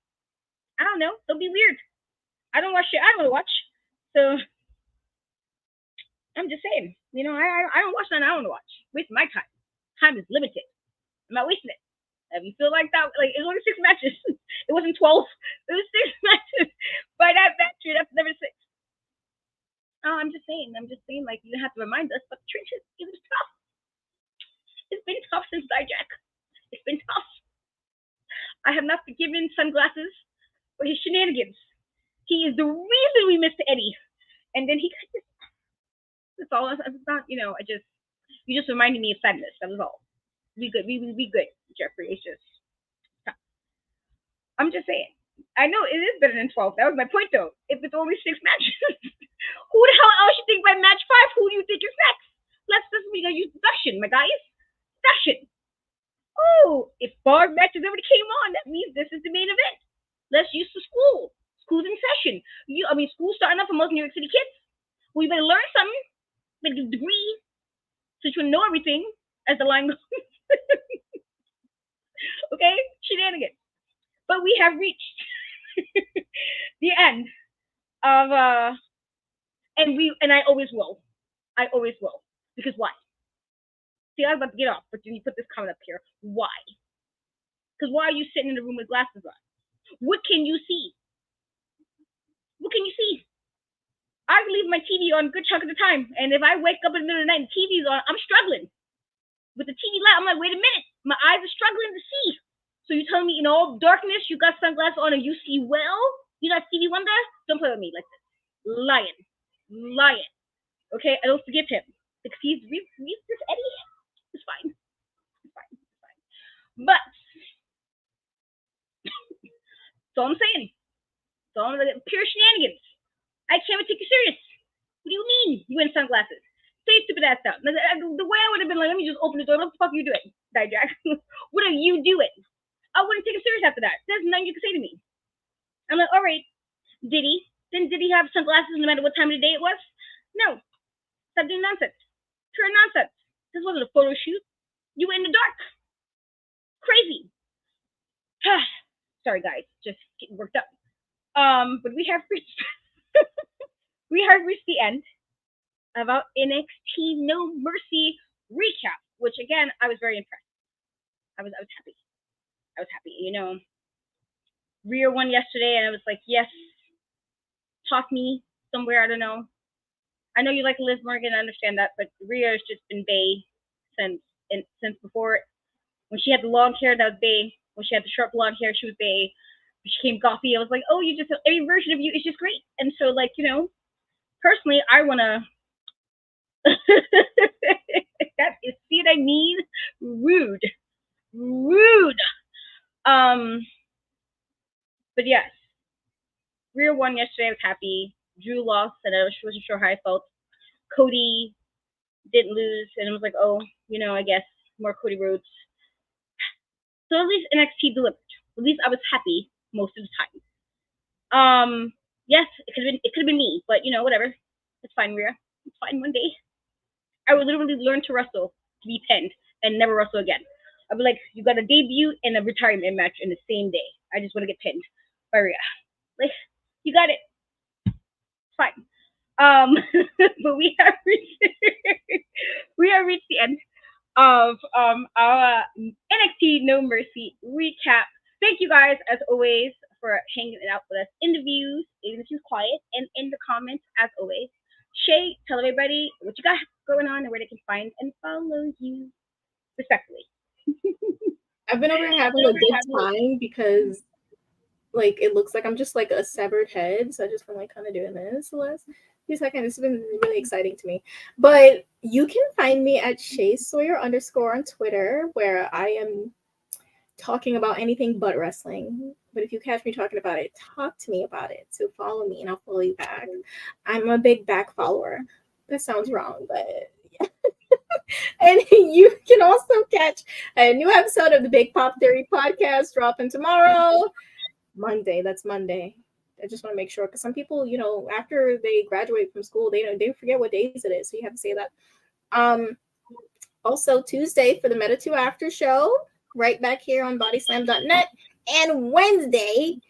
[SPEAKER 2] I don't know. Don't be weird. I don't watch shit I don't want to watch. So I'm just saying, I don't watch nothing I don't want to watch. Waste my time. Time is limited. I'm not wasting it. If you feel like that, like, it was only 6 matches. It wasn't 12. It was 6 matches. By that match, that's never 6. Oh, I'm just saying, like, you have to remind us, but the trenches, it was tough. It's been tough since Dijak. It's been tough. I have not forgiven Sunglasses for his shenanigans. He is the reason we missed Eddie. And then he got this. That's all. It's not, you just reminded me of sadness. That was all. Be good. Be good, Jeffrey. It's just tough. I'm just saying. I know it is better than 12. That was my point, though. If it's only 6 matches, who the hell else you think by match 5? Who do you think is next? Let's just use deduction, my guys. Deduction. Oh, if 5 matches already came on, that means this is the main event. Let's use the school. School's in session. School's starting up for most New York City kids. Well, you better learn something, like a degree, so you know everything as the line goes. Okay, shenanigans. But we have reached the end of and I always will. Because why? See, I was about to get off, but then you put this comment up here. Why? Because why are you sitting in the room with glasses on? What can you see? I leave my TV on a good chunk of the time, and if I wake up in the middle of the night and the TV's on, I'm struggling with the TV light. I'm like, wait a minute, my eyes are struggling to see. So you telling me in all darkness you got sunglasses on and you see well? You got Stevie Wonder? Don't play with me like this. Lion. Lion. Okay? I don't forgive him. Because he's this Eddie. It's fine. It's fine. It's fine. But that's all I'm saying. That's all I'm saying. Pure shenanigans. I can't even take you serious. What do you mean you wearing sunglasses? Say stupid ass stuff. The way I would have been like, let me just open the door. What the fuck are you doing, Jack? What are you doing? I wouldn't take it serious after that. There's nothing you can say to me. I'm like, all right, did he? Then did he have sunglasses no matter what time of the day it was? No. Stop doing nonsense. Pure nonsense. This wasn't a photo shoot. You were in the dark. Crazy. Sorry, guys. Just getting worked up. But we have reached the end of our NXT No Mercy recap, which again I was very impressed. I was happy. I was happy. You know, Rhea won yesterday, and I was like, yes, talk me somewhere. I don't know. I know you like Liz Morgan. I understand that, but Rhea has just been Bay since before. When she had the long hair, that was Bay. When she had the short blonde hair, she was Bay. When she came gothy, I was like, oh, you just every version of you is just great. And so, like, you know, personally, I wanna. That is, see what I mean? Rude. But yes, Rhea won yesterday. I was happy. Drew lost, and I wasn't sure how I felt. Cody didn't lose, and I was like, oh, you know, I guess more Cody Rhodes. So at least NXT delivered. At least I was happy most of the time. Yes, it could have been me, but you know, whatever. It's fine, Rhea. It's fine. One day, I would literally learn to wrestle to be pinned and never wrestle again. I'd be like, you got a debut and a retirement match in the same day. I just want to get pinned by Rhea. Like, you got it. It's fine. But we have reached the end of our NXT No Mercy recap. Thank you guys, as always, for hanging out with us in the views, even if you're quiet, and in the comments, as always. Shay, tell everybody what you got going on and where they can find and follow you respectfully.
[SPEAKER 1] I've been over having a good time because, like, it looks like I'm just like a severed head. So I just been like kind of doing this the last few seconds. It's been really exciting to me. But you can find me at Shay Sawyer _ on Twitter, where I am talking about anything but wrestling. But if you catch me talking about it, talk to me about it. So follow me and I'll follow you back. I'm a big back follower. That sounds wrong, but yeah. And you can also catch a new episode of the Big Pop Theory podcast dropping tomorrow. Monday. That's Monday. I just want to make sure, because some people, you know, after they graduate from school, they forget what days it is. So you have to say that. Also Tuesday for the Meta 2 after show, right back here on bodyslam.net, and Wednesday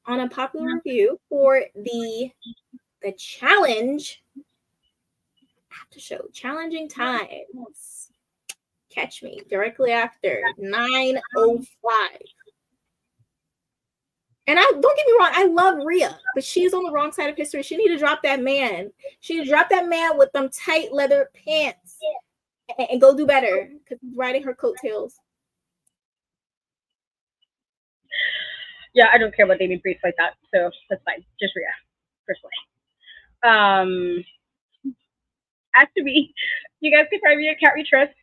[SPEAKER 1] on a popular review for the challenge after show, challenging times. Catch me directly after 9:05. And don't get me wrong, I love Rhea, but she's on the wrong side of history. She need to drop that man. She need to drop that man with them tight leather pants and go do better, because he's riding her coattails.
[SPEAKER 2] Yeah, I don't care about Damien Priest like that, so that's fine. Just Rhea, personally. As to me, you guys can find me at Cat We Trust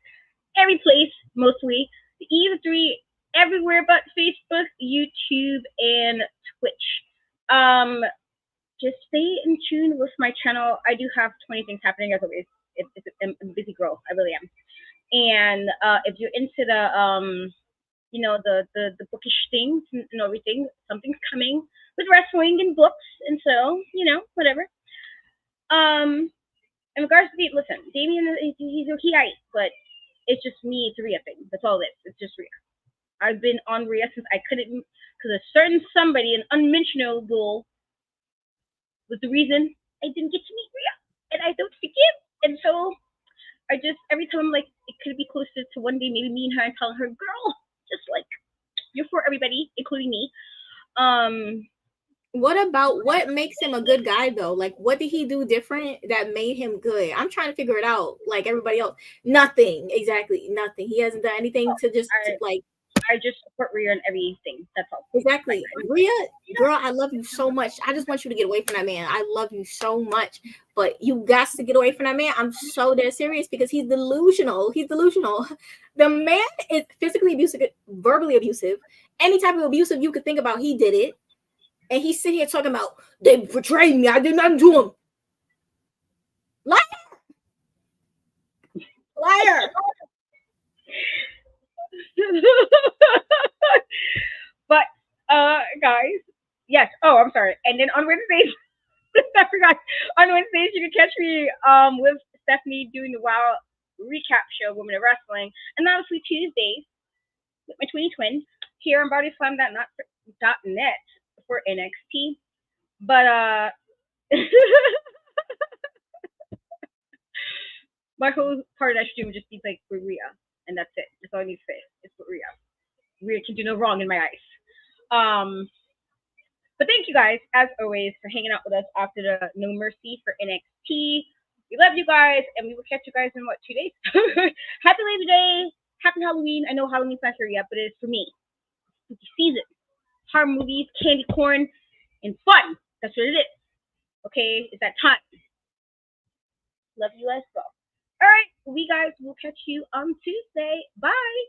[SPEAKER 2] every place, mostly. The E3 everywhere but Facebook, YouTube, and Twitch. Just stay in tune with my channel. I do have 20 things happening as always. I'm a busy girl. I really am. And if you're into the you know, the bookish things and everything, something's coming with wrestling and books, and so, you know, whatever. In regards to listen, Damien, he's okay, but it's just me. It's a Rhea thing. That's all it is. It's just Rhea. I've been on Rhea since I couldn't, because a certain somebody, an unmentionable, was the reason I didn't get to meet Rhea, and I don't forgive. And so I just, every time I'm like, it could be closer to one day, maybe me and her, and telling her, girl, just like, you're for everybody, including me.
[SPEAKER 1] What makes him a good guy though? Like, what did he do different that made him good? I'm trying to figure it out. Like everybody else, nothing. Exactly, nothing. He hasn't done anything to just like
[SPEAKER 2] I just support Rhea and everything. That's all.
[SPEAKER 1] Exactly. Rhea, girl, I love you so much. I just want you to get away from that man. I love you so much. But you got to get away from that man. I'm so dead serious because he's delusional. He's delusional. The man is physically abusive, verbally abusive. Any type of abusive you could think about, he did it. And he's sitting here talking about, they betrayed me. I did nothing to him. Liar. Liar.
[SPEAKER 2] But guys, yes. Oh, I'm sorry. And then on Wednesdays, I forgot. On Wednesdays, you can catch me with Stephanie doing the WoW recap show, Women of Wrestling, and obviously Tuesdays with my Twinny twin here on BodySlam.net for NXT. But my whole part of that stream would just be like for Rhea, and that's it. That's all I need to say. It's for Rhea. Rhea can do no wrong in my eyes. But thank you guys, as always, for hanging out with us after the No Mercy for NXT. We love you guys, and we will catch you guys in, 2 days? Happy Labor Day. Happy Halloween. I know Halloween's not here yet, but it is for me. Spooky season. Horror movies, candy corn, and fun. That's what it is. Okay? It's that time. Love you as well. All right. We guys will catch you on Tuesday. Bye.